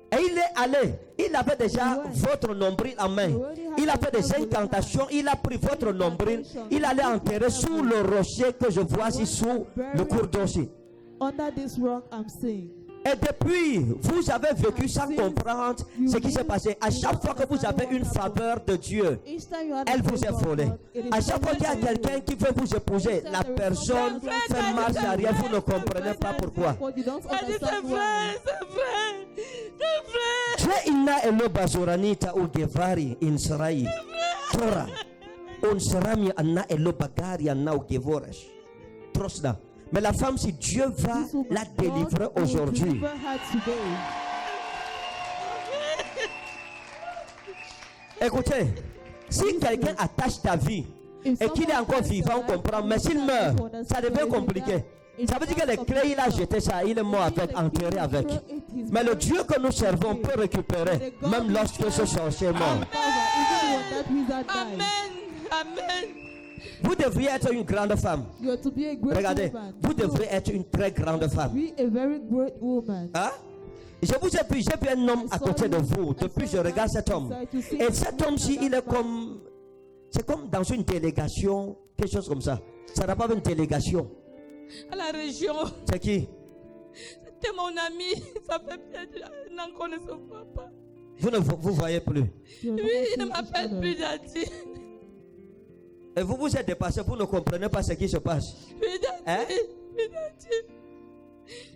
Et il est allé, il avait déjà votre nombril en main. Il a fait des incantations, il a pris votre nombril, il allait enterrer sous le rocher que je vois ici, sous le cours d'eau ici. Under this rock, I'm seeing. Et depuis, vous avez vécu sans comprendre ce qui s'est passé. À chaque fois que vous avez une faveur de Dieu, Each time you had elle a vous est favor of volée. God, it is À chaque fois qu'il y a given to you. quelqu'un qui veut vous épouser, la personne fait marche arrière, vous ne comprenez pas pourquoi. But you don't Daddy, c'est understand why. vrai, c'est vrai. C'est vrai. Tu inna elo bazoranita u gevari in sarai. Tora. On sarami anna elo bagari anna u gevorash. Trosda. Mais la femme, si Dieu va This woman, la délivrer God will aujourd'hui, deliver her today. écoutez, si quelqu'un attache ta vie If et qu'il est someone encore ties vivant, your on life, comprend. Mais s'il meurt, ça devient compliqué. Ça veut dire que les clés, il a jeté ça, il est mort avec, enterré avec. Mais le Dieu que nous servons peut récupérer, même lorsque ce sorcier est mort. Even when that wizard dies, Amen. Amen. Vous devriez être une grande femme. you are to be a great Regardez, woman. vous devrez être une très grande femme. Be a very great woman. Hein? Je vous ai vu, j'ai vu un homme à côté de vous. Depuis, je regarde cet homme. Et cet homme-ci, il est comme. C'est comme dans une délégation, quelque chose comme ça. Ça n'a pas une délégation. À la région. C'est qui? C'était mon ami. Ça fait bien. On ne se voit pas. Vous ne vous voyez plus. You are Oui, il ne not m'appelle each plus other. Daddy. Et vous vous êtes dépassé, vous ne comprenez pas ce qui se passe. Oui, Daddy. Hein? Oui, Daddy.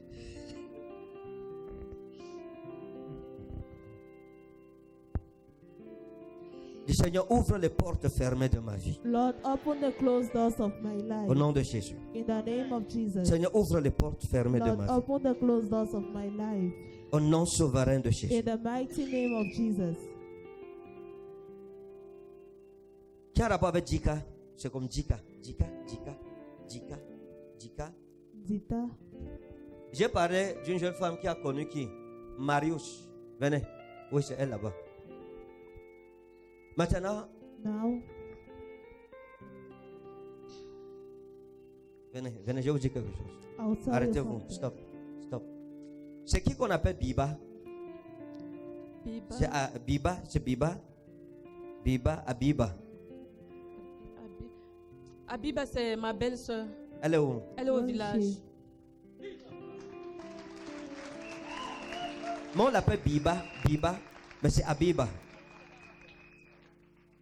Du Seigneur, ouvre les portes fermées de ma vie. Lord, open the closed doors of my Au life. nom de Jésus. In the name of Jesus. Seigneur, ouvre les portes fermées de Lord, ma vie. open the closed doors of my life. Au nom souverain de In Jésus. the mighty name of Jesus. Qui a rapport avec Jika? C'est comme Jika. Jika. Zita. J'ai parlé d'une jeune femme qui a connu qui? Marius. Venez. Oui, c'est elle là-bas. Maintenant, Now, venez, je vais vous dire quelque chose. I'll tell you Arrêtez-vous. something. Stop. C'est qui qu'on appelle Biba? Biba. C'est Biba. Biba, Abiba. Abiba, c'est ma belle-sœur. Elle est où? Elle est au Where is village. she? Mais on l'appelle Biba, mais c'est Abiba.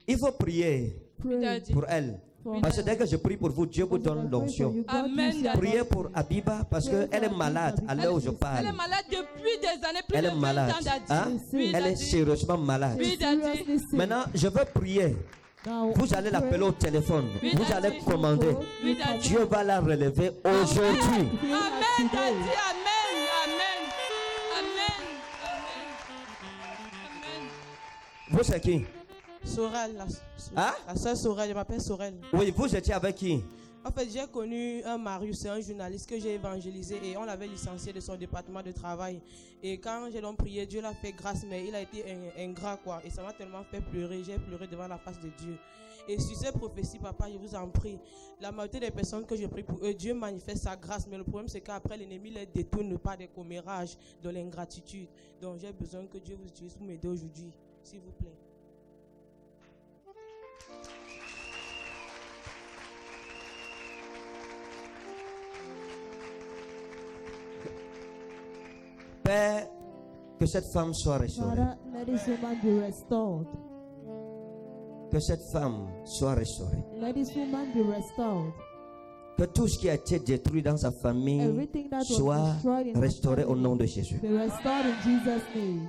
Il faut prier Pray Daddy. pour elle. for Parce que her. dès que je prie pour vous, Dieu vous Because donne when I pray for l'onction. you, God Amen, gives you Daddy. Priez anointing. pour Abiba parce qu'elle est malade à l'heure où je Elle est parle. malade depuis des années, plus Elle de est 20 malade. ans, Daddy. Hein? Oui, Elle est Daddy. sérieusement malade. Oui, Daddy. Seriously sick. Maintenant, je veux prier. Now, Vous allez l'appeler pray. au téléphone. Oui, Vous Daddy. allez commander. Oui, Daddy. Dieu va la relever aujourd'hui. Amen, today. Daddy. Amen. Amen. Amen. Amen. Vous, c'est qui? Sorel, Hein? la soeur Sorel, je m'appelle Sorel. Oui, vous étiez avec qui? En fait, j'ai connu un Marius, c'est un journaliste que j'ai évangélisé et on l'avait licencié de son département de travail. Et quand j'ai donc prié, Dieu l'a fait grâce, mais il a été ingrat quoi. Et ça m'a tellement fait pleurer, j'ai pleuré devant la face de Dieu. Et sur ces prophéties, papa, je vous en prie, la majorité des personnes que je prie pour eux, Dieu manifeste sa grâce, mais le problème c'est qu'après l'ennemi les détourne par des commérages, de l'ingratitude. Donc j'ai besoin que Dieu vous utilise pour m'aider aujourd'hui, s'il vous plaît. Père, que cette femme soit restaurée. Father, let this woman be restored. Que cette femme soit restaurée. Let this woman be restored. Que tout ce qui a été détruit dans sa famille Everything that was soit destroyed in her restauré au family nom de Jésus. be restored in Jesus' name.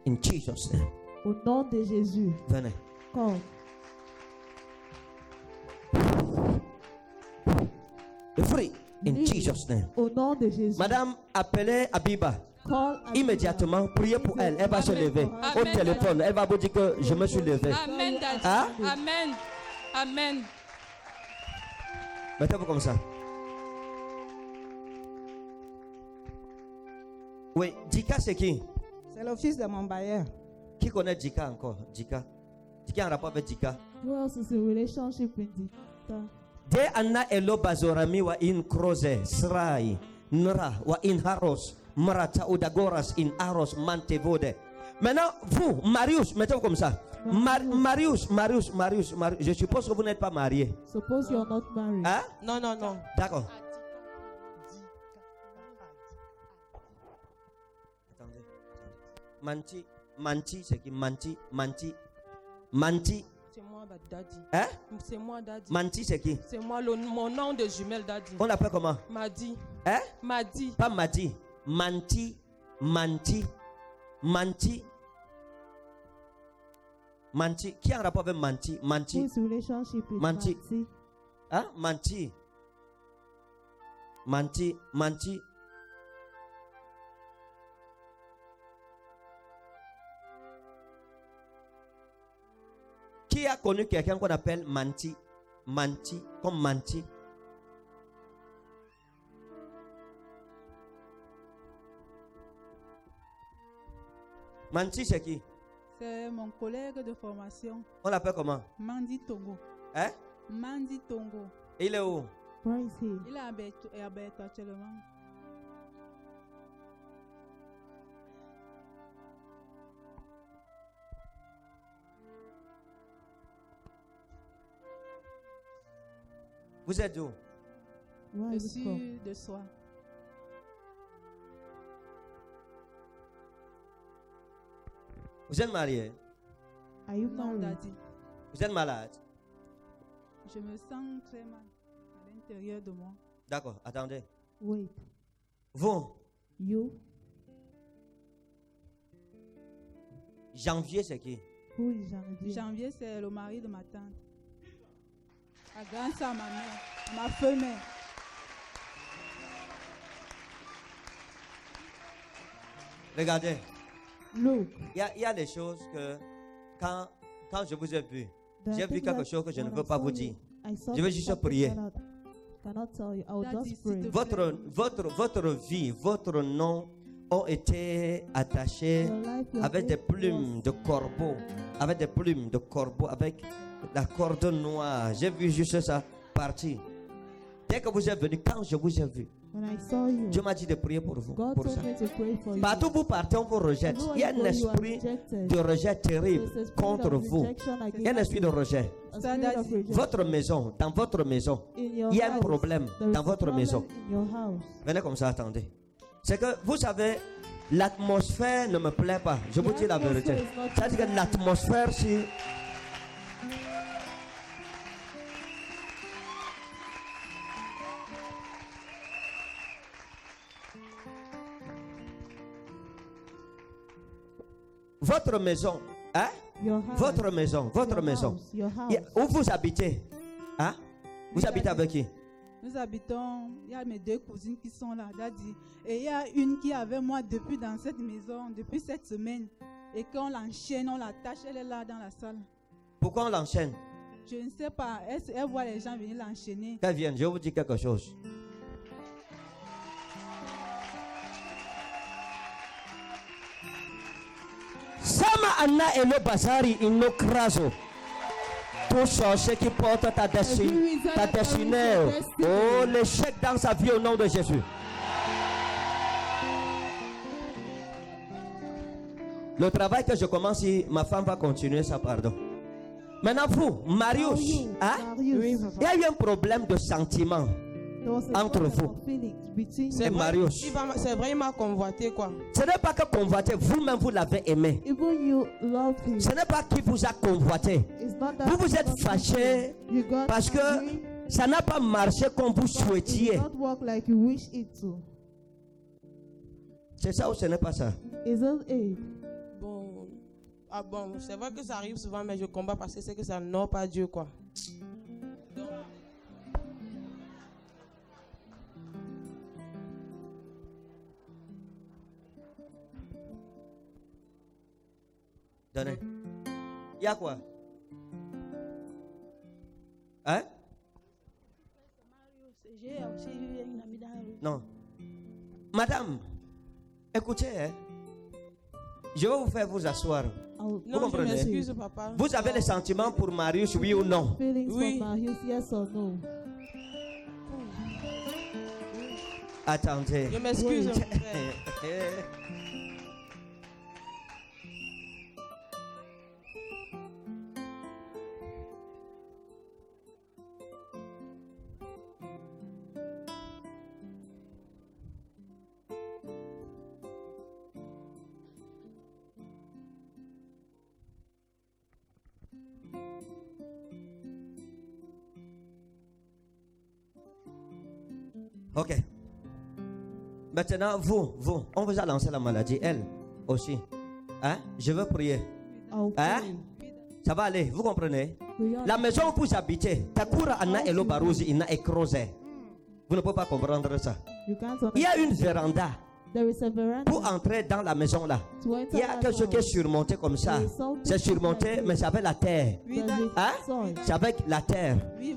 In Jesus' name. Au nom de Jésus. Venez. Come. Free. In Libre. Jesus' name. Au nom de Jésus. Madame, appelez Abiba. Call Abiba. Immédiatement, priez pour elle. Elle va se Amen. lever au Amen. téléphone. Elle va vous dire que je me suis levé. Amen, Daddy. Hein? Amen. Amen. Mettez-vous comme ça. Oui, Dika c'est qui? C'est le fils de mon bailleur. Qui connaît Dika encore? Dika. Qui a un rapport avec Dika? Who else is in relationship with Dika? De Anna Elo Bazorami wa in Kroze, Srai, Nra, wa in Haros, Marata Udagoras, in Aros, Mantevode. Maintenant, vous, Marius, mettez-vous comme ça. Marius, je suppose que vous n'êtes pas marié. Suppose you're not married. Hein? Non, non, non. D'accord. Attendez. Manti, c'est qui? Manti. C'est moi, Daddy. Hein? C'est moi, Daddy. Manti, c'est qui? C'est moi, mon nom de jumelle, Daddy. On l'appelle comment? Madi. Hein? Madi. Pas Madi. Manti. Qui a un rapport avec Manti? Who's relationship with Manti. Manti? Hein? Manti. Qui a connu quelqu'un qu'on appelle Manti? Comme Manti. Manti, c'est qui? C'est mon collègue de formation, On l'appelle comment? Mandi Tongo. Hein? Mandi Tongo. Et il est où? Where is he? Il est à Berthe actuellement. Vous êtes où? Where Je is he from? suis de soi. Vous êtes marié? Are you Non, married? Daddy. Vous êtes malade? Je me sens très mal à l'intérieur de moi. D'accord, attendez. Wait. Vous, You? janvier, c'est qui? Who is Janvier? Janvier, c'est le mari de ma tante. La grande sœur, ma mère, ma femme. Regardez, Look. il y a des choses que quand je vous ai vu, there are j'ai vu things quelque that chose que je ne when veux I pas saw vous you, dire. I saw Je vais juste something prier. cannot tell you. I will Daddy, just s'il pray. te Votre vie, votre nom ont été attachés Your life, your avec des faith plumes was- de corbeau, avec la corde noire. J'ai vu juste ça partir. Dès que vous êtes venu, quand je vous ai vu, When I saw you, Dieu m'a dit de prier pour vous. God Pour told ça. me to pray for you. Partout où vous partez, on vous rejette. Everywhere Il y a you un go, you are esprit rejected. de rejet terrible There's a spirit contre of vous. rejection Il y a un against esprit de you. rejet. A spirit of rejection. Votre maison, dans votre maison, In your il y a un house, problème there is dans a votre problem maison. in your house. Venez comme ça, attendez. C'est que vous savez, l'atmosphère ne me plaît pas. Je vous dis la vérité. C'est-à-dire que l'atmosphère, si. Votre maison, hein? Your house. Votre maison, votre Your maison. house, your house. Où vous habitez? Hein? Vous habitez avec qui? Nous habitons, il y a mes deux cousines qui sont là, Daddy. Et il y a une qui est avec moi depuis dans cette maison, depuis cette semaine. Et quand on l'enchaîne, on l'attache, elle est là dans la salle. Pourquoi on l'enchaîne? Je ne sais pas, elle voit les gens venir l'enchaîner. Qu'elle vienne, je vais vous dire quelque chose. Sama Anna et le Bazari in no craso. Tout sorcier qui porte ta destinée, oh, l'échec dans sa vie au nom de Jésus. Le travail que je commence, si ma femme va continuer ça, pardon. Maintenant, vous, Marius, hein? Marius. Il y a eu un problème de sentiment. There was a entre problem vous. of feelings between C'est you. vrai. Marius. C'est vrai, il m'a convoité quoi. Ce n'est pas que convoiter, vous-même vous l'avez aimé. Even you love him. Ce n'est pas qui vous a convoité. It's not that Vous vous êtes you got fâché you got parce que angry. ça n'a pas marché comme vous It did souhaitiez. not work like you wish it to. C'est ça ou ce n'est pas ça? Isn't it? Bon, bon, c'est vrai que ça arrive souvent, mais je combats parce que c'est que ça n'honore pas Dieu quoi. Donnez. Il y a quoi? Hein? Non. Madame, écoutez, hein? Je vais vous faire vous asseoir. I'll Non, je comprenez? m'excuse papa. Vous avez les sentiments pour Marius, oui ou non? feelings Oui. for Marius, yes or no? Attendez. Je m'excuse. mon frère. Ok. Maintenant, vous, on vous a lancé la maladie, elle aussi. Hein? Je veux prier. I'll Hein? pray. Ça va aller, vous comprenez? We are La maison où vous habitez, Takura Anna Elo Barouzi, il n'a écrosé. Vous ne pouvez pas comprendre ça. You can't Il y a une understand. véranda. There is a veranda Pour entrer dans la maison là, to enter il y a that quelque chose qui est house. surmonté comme ça. There is something C'est surmonté, like mais c'est avec la terre. Oui, There is Hein? soil. C'est avec la terre. oui,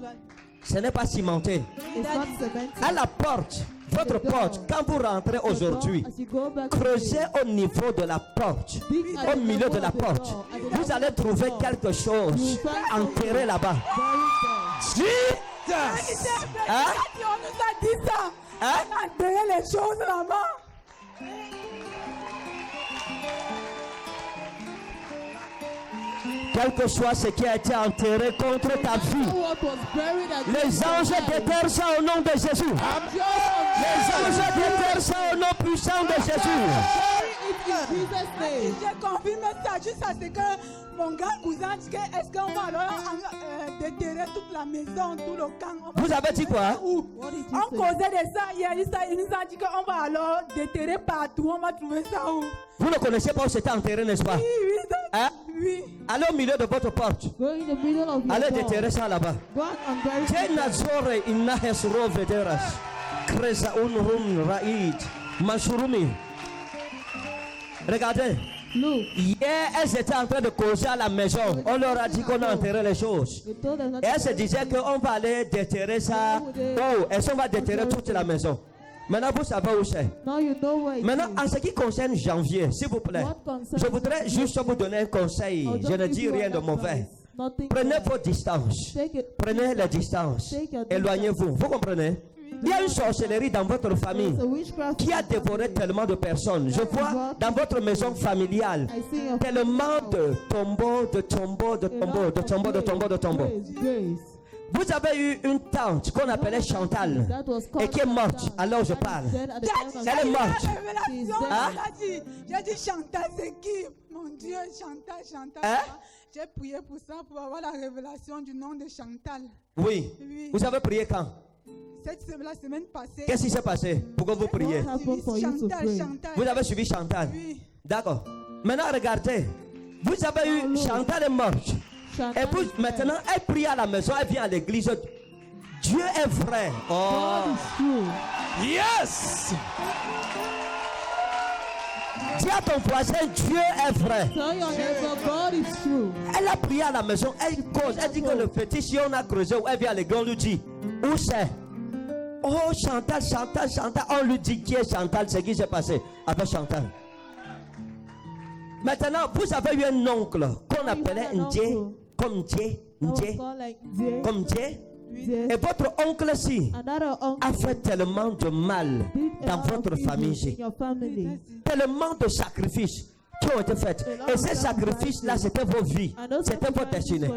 Ce n'est pas cimenté. It's not cemented. À la porte, votre The door. porte, quand vous rentrez The door, aujourd'hui, as you go back creusez au niveau de la porte, dig at au the milieu level de la of the porte. door, at the Vous level allez of the trouver door. quelque chose You find something enterré là-bas. buried there. Jesus! Hein? on nous a dit ça. Hein? On a enterré les choses là-bas. Quel que soit ce qui a été enterré contre ta vie, What was buried at les anges déterrent ça au nom de Jésus. Les anges déterrent ça au nom puissant de Jésus. J'ai confirmé ça juste à ce que mon grand cousin dit que est-ce qu'on va alors déterrer toute la maison, tout le camp. On va Vous avez dit quoi? où? What did you On say? causait de ça hier, il nous a dit qu'on va alors déterrer partout. On va trouver ça où? Vous ne connaissez pas où c'était enterré, n'est-ce pas? Oui, oui, Hein? oui. Allez au milieu de votre porte. Go in the middle of your Allez door. déterrer ça là-bas. Go and bury it. Nazore inna hesro vederas. Kreza unrum raid. Mansurumi. Regardez. Look, Hier, elles étaient en train de causer à la maison. On leur a dit qu'on a enterré les choses. they told us not Et elles to se disaient qu'on va aller déterrer ça. Oh, elles on va déterrer toute la maison. Maintenant, vous savez où c'est. Now you know where it Maintenant, is. en ce qui concerne janvier, s'il vous plaît, What concerns je voudrais juste vous donner un conseil. I'll just Je ne give dis you rien de an mauvais. advice. Nothing Prenez wrong. vos distances. Take it. Prenez les distances. Take your Éloignez-vous. Vous comprenez? Il y a une sorcellerie dans votre famille There's a witchcraft qui a in your dévoré family. tellement de personnes. Je vois dans votre maison familiale I see your tellement de tombeaux, de tombeaux, de a tombeaux, lot de of tombeaux, de graves, tombeaux, de tombeaux. graves. Vous avez eu une tante qu'on appelait Chantal That was et called qui est morte Chantal. alors où je That parle. is dead at the time of Elle est morte. She's Révélation, dead. Hein? j'ai dit Chantal, c'est qui? Mon Dieu, Chantal. Hein? J'ai prié pour ça, pour avoir la révélation du nom de Chantal. Oui. Oui. Vous avez prié quand? La semaine passée. Qu'est-ce qui s'est passé? Pourquoi vous priez? What happened for you to pray? Chantal. Vous avez suivi Chantal. Oui. D'accord. Maintenant, regardez. Vous avez eu Chantal est morte. Chantal Et puis is dead. maintenant, elle prie à la maison, elle vient à l'église. Dieu est vrai. Oh. God is true. Yes! Dis à ton voisin, Dieu est vrai. Tell your neighbor, God is true. Elle a prié à la maison, elle cause, elle dit que le fétiche, si on a creusé, elle vient à l'église, on lui dit, où c'est? Oh, Chantal, on lui dit qui est Chantal, c'est qui s'est passé avec Chantal. Maintenant, vous avez eu un oncle qu'on appelait Ndje, comme Ndje, I was Ndje, called like Zé. comme Ndje. Zé. Et votre oncle-ci Another uncle a fait tellement de mal did a dans lot of votre evil famille. in your family. Tellement de sacrifices. qui ont été faites. Et ces sacrifices-là, c'était vos vies. C'était votre destinée.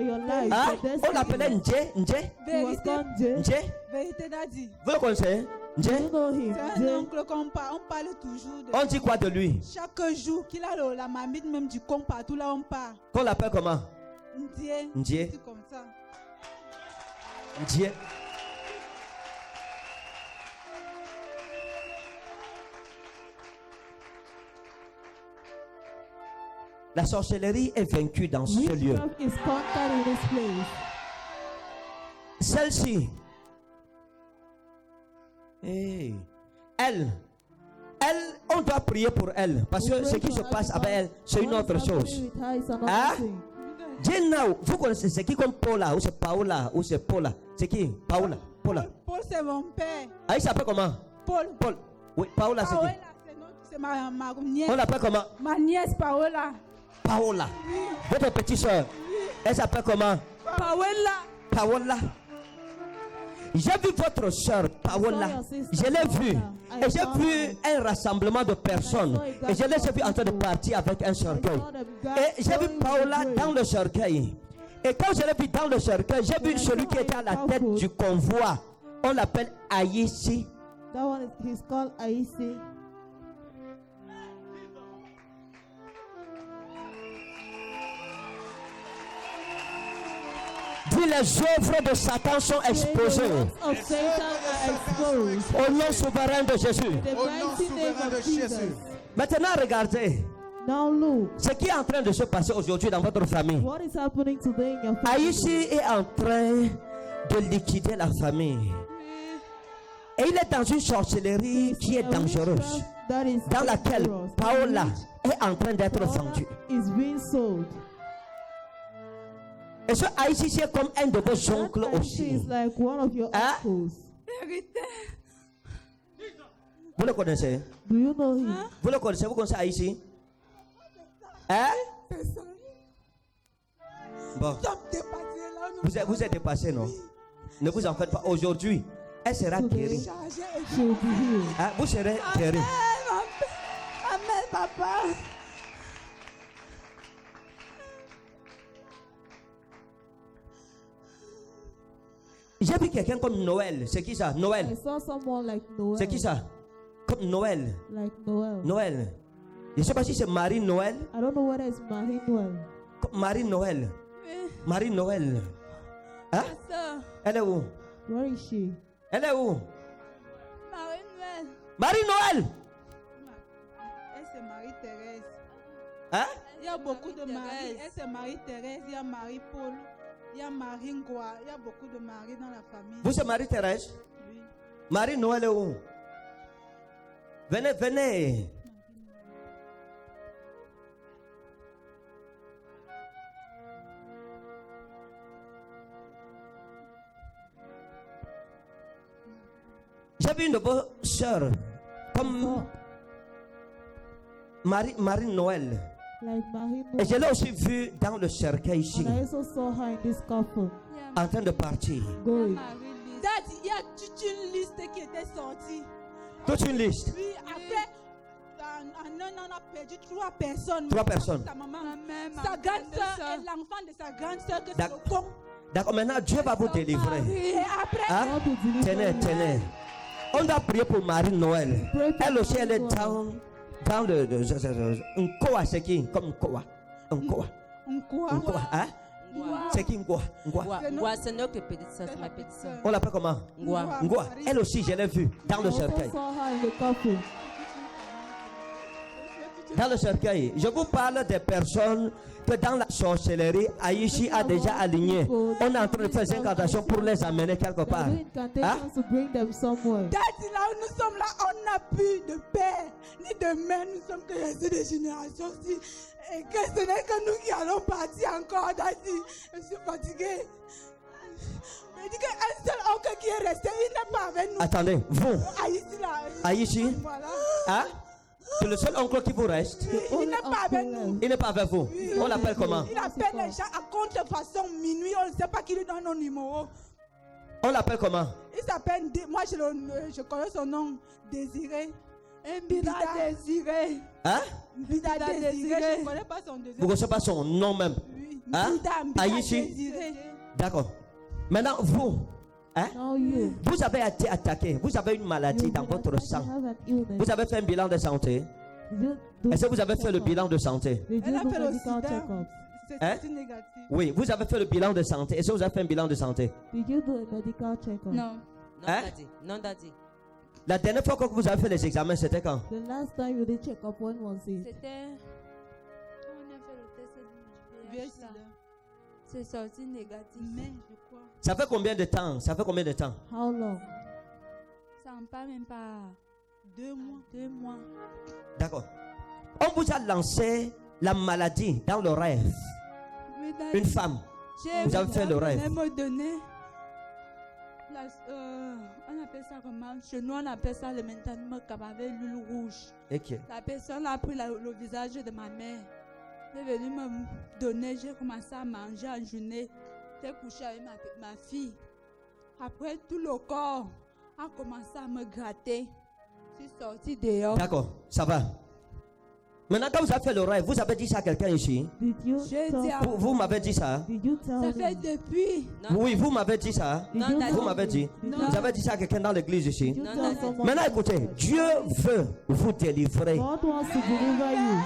Hein? On l'appelait Ndje. Ndje. Ndje. Vérité d'Adi. Vous le connaissez? Ndje. C'est un oncle qu'on parle. On parle toujours de. On dit quoi de lui? Chaque jour qu'il a la mamite même du con partout là on part. Qu'on l'appelle comment? Ndje. Ndje. C'est comme ça. Ndje. La sorcellerie est vaincue dans ce lieu. Witchcraft is conquered in this place. Celle-ci, elle, on doit prier pour elle. Parce que ce qui se passe avec elle, c'est une autre chose. Hein? Now, vous connaissez, c'est qui comme Paula, ou c'est Paola, ou c'est Paula? C'est qui? Paola. Paula. Paul, c'est mon père. Ah, il s'appelle comment? Paul. Paul. Oui, Paola, c'est qui? C'est ma nièce. On l'appelle comment? Ma nièce Paola. Paola. Votre petite soeur. Elle s'appelle comment? Paola. Paola. J'ai vu votre soeur Paola. Je l'ai vue. Et j'ai vu un rassemblement de personnes. Et je l'ai vu en train de partir avec un cercueil. Et j'ai vu Paola dans le cercueil. Et quand je l'ai vu dans le cercueil, j'ai vu celui qui était à la tête du convoi. On l'appelle Aïssi. That one is called Aïssi. Puis les œuvres de Satan sont exposées. Au nom souverain de Jésus. Maintenant, regardez. Ce qui est en train de se passer aujourd'hui dans votre famille. Aïssi est en train de liquider la famille. Et il est dans une sorcellerie qui est dangereuse, dans laquelle Paola est en train d'être vendue. Et ce Aïssi, c'est comme un de vos oncles aussi. Hein? Vous le connaissez? Vous le connaissez? Vous connaissez Aïssi? Hein? Bon. Vous êtes dépassé, non? Ne vous en faites pas. Aujourd'hui, elle sera guérie. Hein? Vous serez guérie. Amen, papa. J'ai vu quelqu'un comme Noël. C'est qui ça? Noël. C'est qui ça? Comme Noël. Noël. Je ne sais pas si c'est Marie Noël. I don't know whether it's Marie Noël. Marie Noël. Marie Noël. Hein? Elle est où? Where is she? Elle est où? Marie Noël. Marie Noël. Elle c'est Marie-Thérèse. Hein? Il y a beaucoup de Marie. Elle c'est Marie-Thérèse. Il y a Marie-Paul. Il y a Marie Ngoa. Il y a beaucoup de Marie dans la famille. Vous c'est Marie-Thérèse? Oui. Marie Noël est où? Venez, venez. J'ai vu une de vos sœurs comme Marie Noël. Et je l'ai aussi vu dans le cercueil ici, en train de partir. Dad, il y a toute une liste qui était sortie. Toute une liste? Oui, après, en un an, on a perdu 3 personnes. 3 personnes. Sa maman, sa grande soeur et l'enfant de sa grande soeur que c'est le con. D'accord, maintenant Dieu va vous délivrer. Et après, hein? Tenez, tenez. On doit prier pour Marie Noël. Elle aussi, elle est dans le Nkoa, c'est qui? Comme Nkoa. Nkoa. Nkoa. Hein? C'est qui Nkoa? Ngoa, c'est notre petite soeur, c'est ma petite soeur. On l'appelle comment? Ngoa. Ngoa. Elle aussi, je l'ai vue dans le cercueil. Dans le cercueil. Je vous parle des personnes que dans la sorcellerie, Aïssi a déjà aligné. On est en train de faire des incantations pour les amener quelque part. Hein? Là où nous sommes là, on n'a plus de père ni de mère. Nous sommes que des générations aussi. Et que ce n'est que nous qui allons partir encore, Daddy. Je suis fatiguée. Je dis qu'un seul oncle qui est resté, il n'est pas avec nous. Attendez, vous. Aïssi là. Aïssi? Voilà. Hein? C'est le seul oncle qui vous reste. Il n'est pas avec nous. Il n'est pas avec vous. Oui. On l'appelle comment? Il appelle les gens à contrefaçon minuit. On ne sait pas qui lui donne nos numéros. On l'appelle comment? Il s'appelle, moi je connais son nom, Désiré. Vida désiré. Hein? Vida désiré. Je ne connais pas son deuxième. Vous ne connaissez pas son nom même. Oui. Hein? Vida Aïchi? désiré. D'accord. Maintenant, vous, hein? Now you. Vous avez été attaqué. Vous avez une maladie dans votre sang. You have an illness. Vous avez fait un bilan de santé. Did you do Est-ce que vous avez fait le check-up? bilan de santé? Did Elle you a do fait le medical sida. check-up? Hein? C'est négatif. Oui, vous avez fait le bilan de santé. Est-ce que vous avez fait un bilan de santé? Did you do a medical check-up? Non. Non, Hein? daddy. Non, daddy. La dernière fois que vous avez fait les examens, c'était quand? The last time you did check-up, when was it? C'était. On a fait le test du VIH VIH. sida. C'est sorti négatif. Mais je crois. Ça fait combien de temps? Ça fait combien de temps? How long? Ça en parle même pas 2 mois. 2 mois. D'accord. On vous a lancé la maladie dans le rêve. Oui, Une femme. Vous avez fait le rêve. Elle me donnait. On appelle ça comment? Chez nous, on appelle ça le maintenant avec l'huile rouge. Ok. La personne a pris le visage de ma mère. Elle est venue me donner. J'ai commencé à manger, à jeûner. J'ai couché avec ma fille. Après, tout le corps a commencé à me gratter. Je suis sortie dehors. D'accord, ça va. Maintenant, quand vous avez fait le rêve, vous avez dit ça à quelqu'un ici? Did you J'ai tell, dit à Vous m'avez dit ça? did you tell Ça fait them? depuis. Non, Oui, vous m'avez dit ça? Did Non, you daddy. Vous tell m'avez them? dit? Did Vous avez dit ça à quelqu'un dans l'église ici? you Non, tell daddy. someone? Maintenant, écoutez, Dieu veut vous délivrer. God wants to deliver you.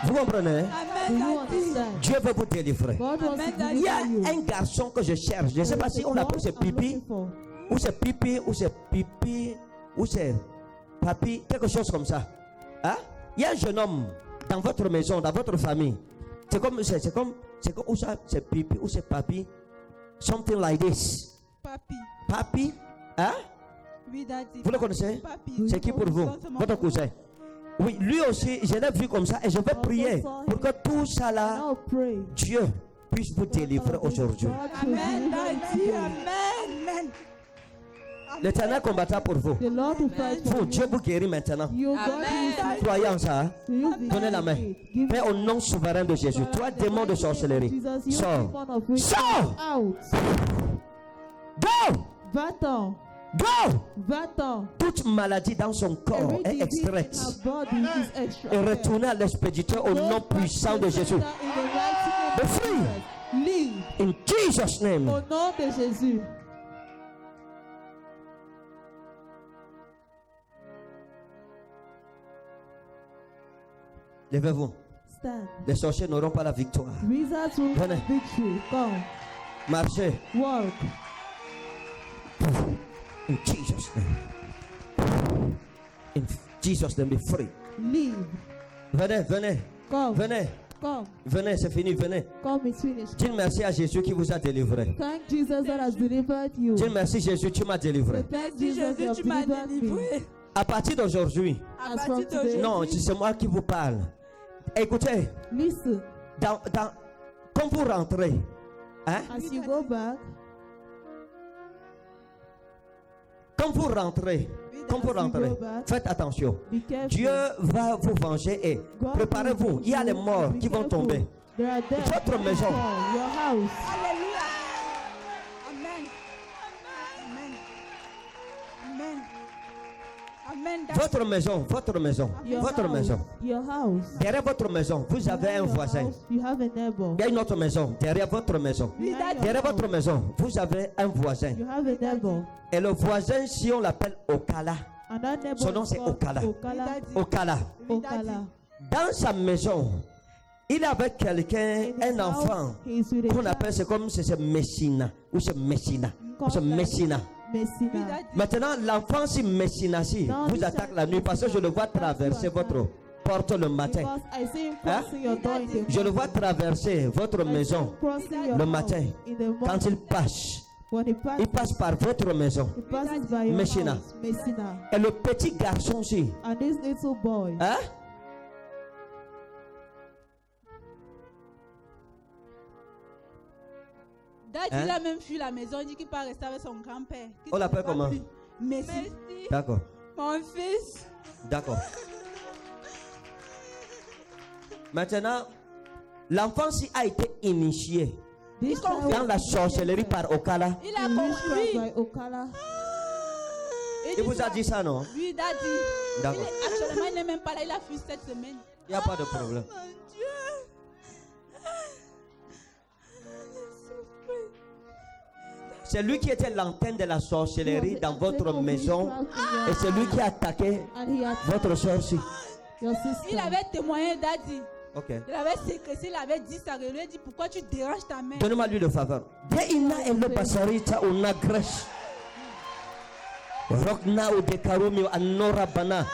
Vous comprenez? Do Amen, you daddy. understand? Dieu veut vous délivrer. God wants Amen, to daddy. Il y a deliver you. un garçon que je cherche. Je ne sais pas si on l'appelle c'est pipi, ou c'est pipi, ou c'est pipi, ou c'est papi, quelque chose comme ça. Hein? Il y a un jeune homme dans votre maison, dans votre famille. C'est comme, ou ça, c'est pipi, ou c'est papi. Something like this. Papi. Papi, hein? Oui, daddy. Vous le connaissez? Papi. C'est qui pour vous? Votre cousin. Oui, lui aussi, je l'ai vu comme ça et je vais prier pour que tout ça là, Now pray. Dieu puisse vous délivrer aujourd'hui. God will Amen, deliver daddy. you. Amen. L'Éternel combattra pour vous. The Lord will fight for Vous, you. Dieu vous guérit maintenant. You God Amen. will Croyez en ça. Do you believe Donnez la main. it? Give Père, au nom souverain de Jésus, toi, démon de sorcellerie, Jesus, you sors. demon of witchcraft, Sors. out. Go! Va-t'en. Go! Va-t'en. Toute maladie dans son corps Every est disease extraite in her body is et extracted. retournez à l'expéditeur au Go nom back to puissant the de Jésus. center in the mighty name Be of free. Jesus. Live In Jesus' name. au nom de Jésus. Levez-vous. Stand. Les sorciers n'auront pas la victoire. Wizards will Venez. have victory. Come. Marchez. Walk. In Jesus' name. In Jesus' name, be free. Live. Venez, venez, Come. venez, Come. venez, c'est fini, venez. Come, it's finished. Dis merci à Jésus qui vous a délivré. Thank Jesus that has delivered you. Dis merci Jésus, tu m'as délivré. Thank Merci Jesus Jésus, you have tu m'as delivered me. délivré. À partir d'aujourd'hui, À As partir from today. de non, c'est moi qui vous parle. Écoutez, Listen, quand vous rentrez, hein, as you go back, quand vous rentrez, faites attention. be careful. Dieu va vous venger et God préparez-vous. will Il y a les you. morts Be qui vont careful. tomber. There are death Votre that will maison. fall. Your house. Alléluia. Amen. Amen. Amen. Amen. Votre maison, votre maison, Your votre house. maison. Your house. Derrière votre maison, vous avez un Behind your voisin. house, you have a neighbor. Il y a une autre maison derrière votre maison. Behind your Derrière house, votre maison, vous avez un voisin. you have a neighbor. Et le voisin, si on l'appelle Okala, And that neighbor son nom is c'est called Okala. Okala. Okala. Okala. Dans sa maison, il avait quelqu'un, In his un house, enfant, he is with a qu'on child appelle, c'est comme c'est Messina, ou c'est Messina, ou c'est Messina. Messina. Maintenant, l'enfant, si Messina, si Now, vous this attaque child la nuit, parce que je le vois traverser votre porte le matin. Because I see him Hein? crossing your door in the Je le vois morning. traverser votre I see maison him crossing your le house matin. in the morning. Quand il passe, When he il passes, passe par votre maison. he passes by your Messina. house. Messina. Et le petit garçon aussi, And this little boy, hein? Daddy, Hein? il a même fui la maison. Il dit qu'il part rester avec son grand-père. On l'appelle comment? Messi. D'accord, Mon fils. d'accord. Maintenant, l'enfant si a été initié this child dans la sorcellerie par Okala. Il a in witchcraft compris. by Okala. Il vous a dit ça, non? Oui, Daddy. D'accord. Actuellement, il n'est même pas là. Il a fui cette semaine. Il n'y a pas de problème. Mon Dieu. C'est lui qui était l'antenne de la sorcellerie dans votre maison. Et c'est lui qui a attaqué votre soeur aussi. Il avait témoigné, Daddy. Ok. Il avait séquestré, il avait dit ça. Il lui a dit pourquoi tu déranges ta mère. Donnez-moi lui de faveur. Deina elo basarita una gresh. Rokna ou de karumi anora bana.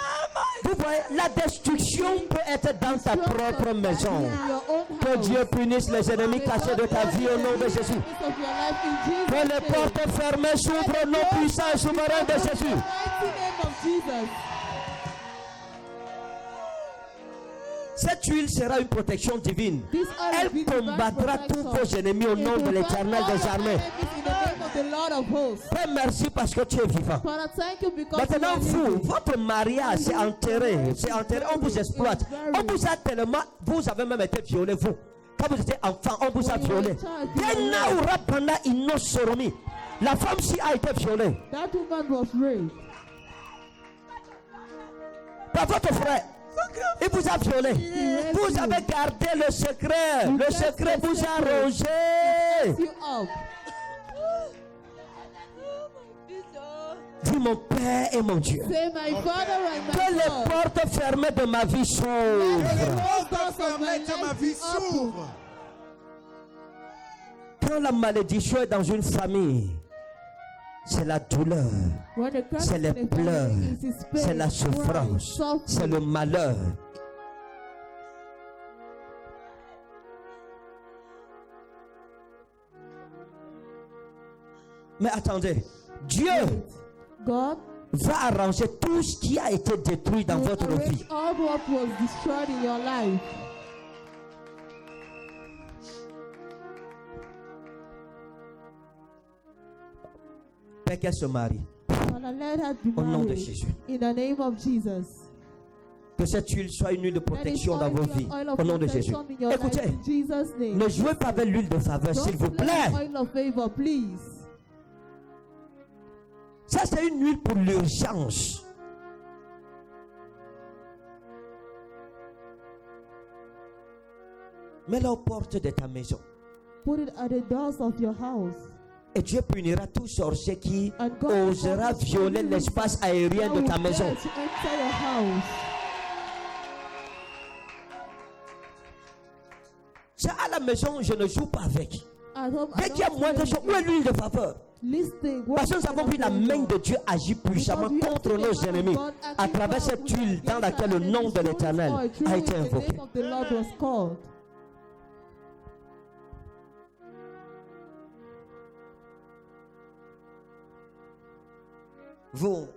Vous voyez, la destruction peut être dans ta propre maison. Que Dieu punisse les ennemis cachés de ta vie au nom de Jésus. Que les portes fermées s'ouvrent au nom puissant et souverain de Jésus. Cette huile sera une protection divine. Elle combattra tous vos ennemis au nom de l'Éternel des armées. Père, merci parce que tu es vivant. Maintenant, vous, votre mariage, c'est enterré. C'est enterré. On vous exploite. On vous a tellement. Vous avez même été violé, vous. Quand vous étiez enfant, on vous a violé. La femme-ci a été violée. Par votre frère. Il vous a violé. Vous avez gardé le secret. Le secret vous a rongé. Dis mon Père et mon Dieu. Que les portes fermées de ma vie s'ouvrent. Quand la malédiction est dans une famille, c'est la douleur, c'est les pleurs, c'est la souffrance, c'est le malheur. Mais attendez, Dieu va arranger tout ce qui a été détruit dans votre vie. Père, qu'elle se marie. Au nom de Jésus. Que cette huile soit une huile de protection dans vos vies. Au nom de Jésus. Écoutez, ne jouez pas avec l'huile de faveur, s'il vous plaît. Ça, c'est une huile pour l'urgence. Mets-la aux portes de ta maison. Put it at the doors of your house. Et Dieu punira tout sorcier qui osera violer l'espace aérien de ta maison. C'est à la maison, je ne joue pas avec. Dès qu'il y a moins de choses, où est l'huile de faveur? Parce que nous avons vu la main de Dieu agir puissamment contre nos ennemis à travers cette huile dans laquelle le nom de l'Éternel a été invoqué. Vous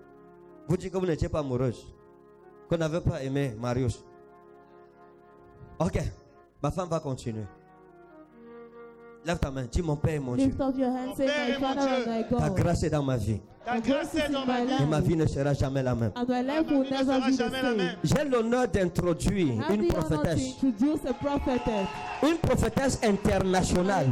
dites que vous n'étiez pas amoureuse, qu'on n'avait pas aimé Marius. Ok, ma femme va continuer. Lève ta main, dis mon Père et mon Dieu. Ta grâce est dans ma vie. Et ma vie ne sera jamais la même. J'ai l'honneur d'introduire une prophétesse. Une prophétesse internationale.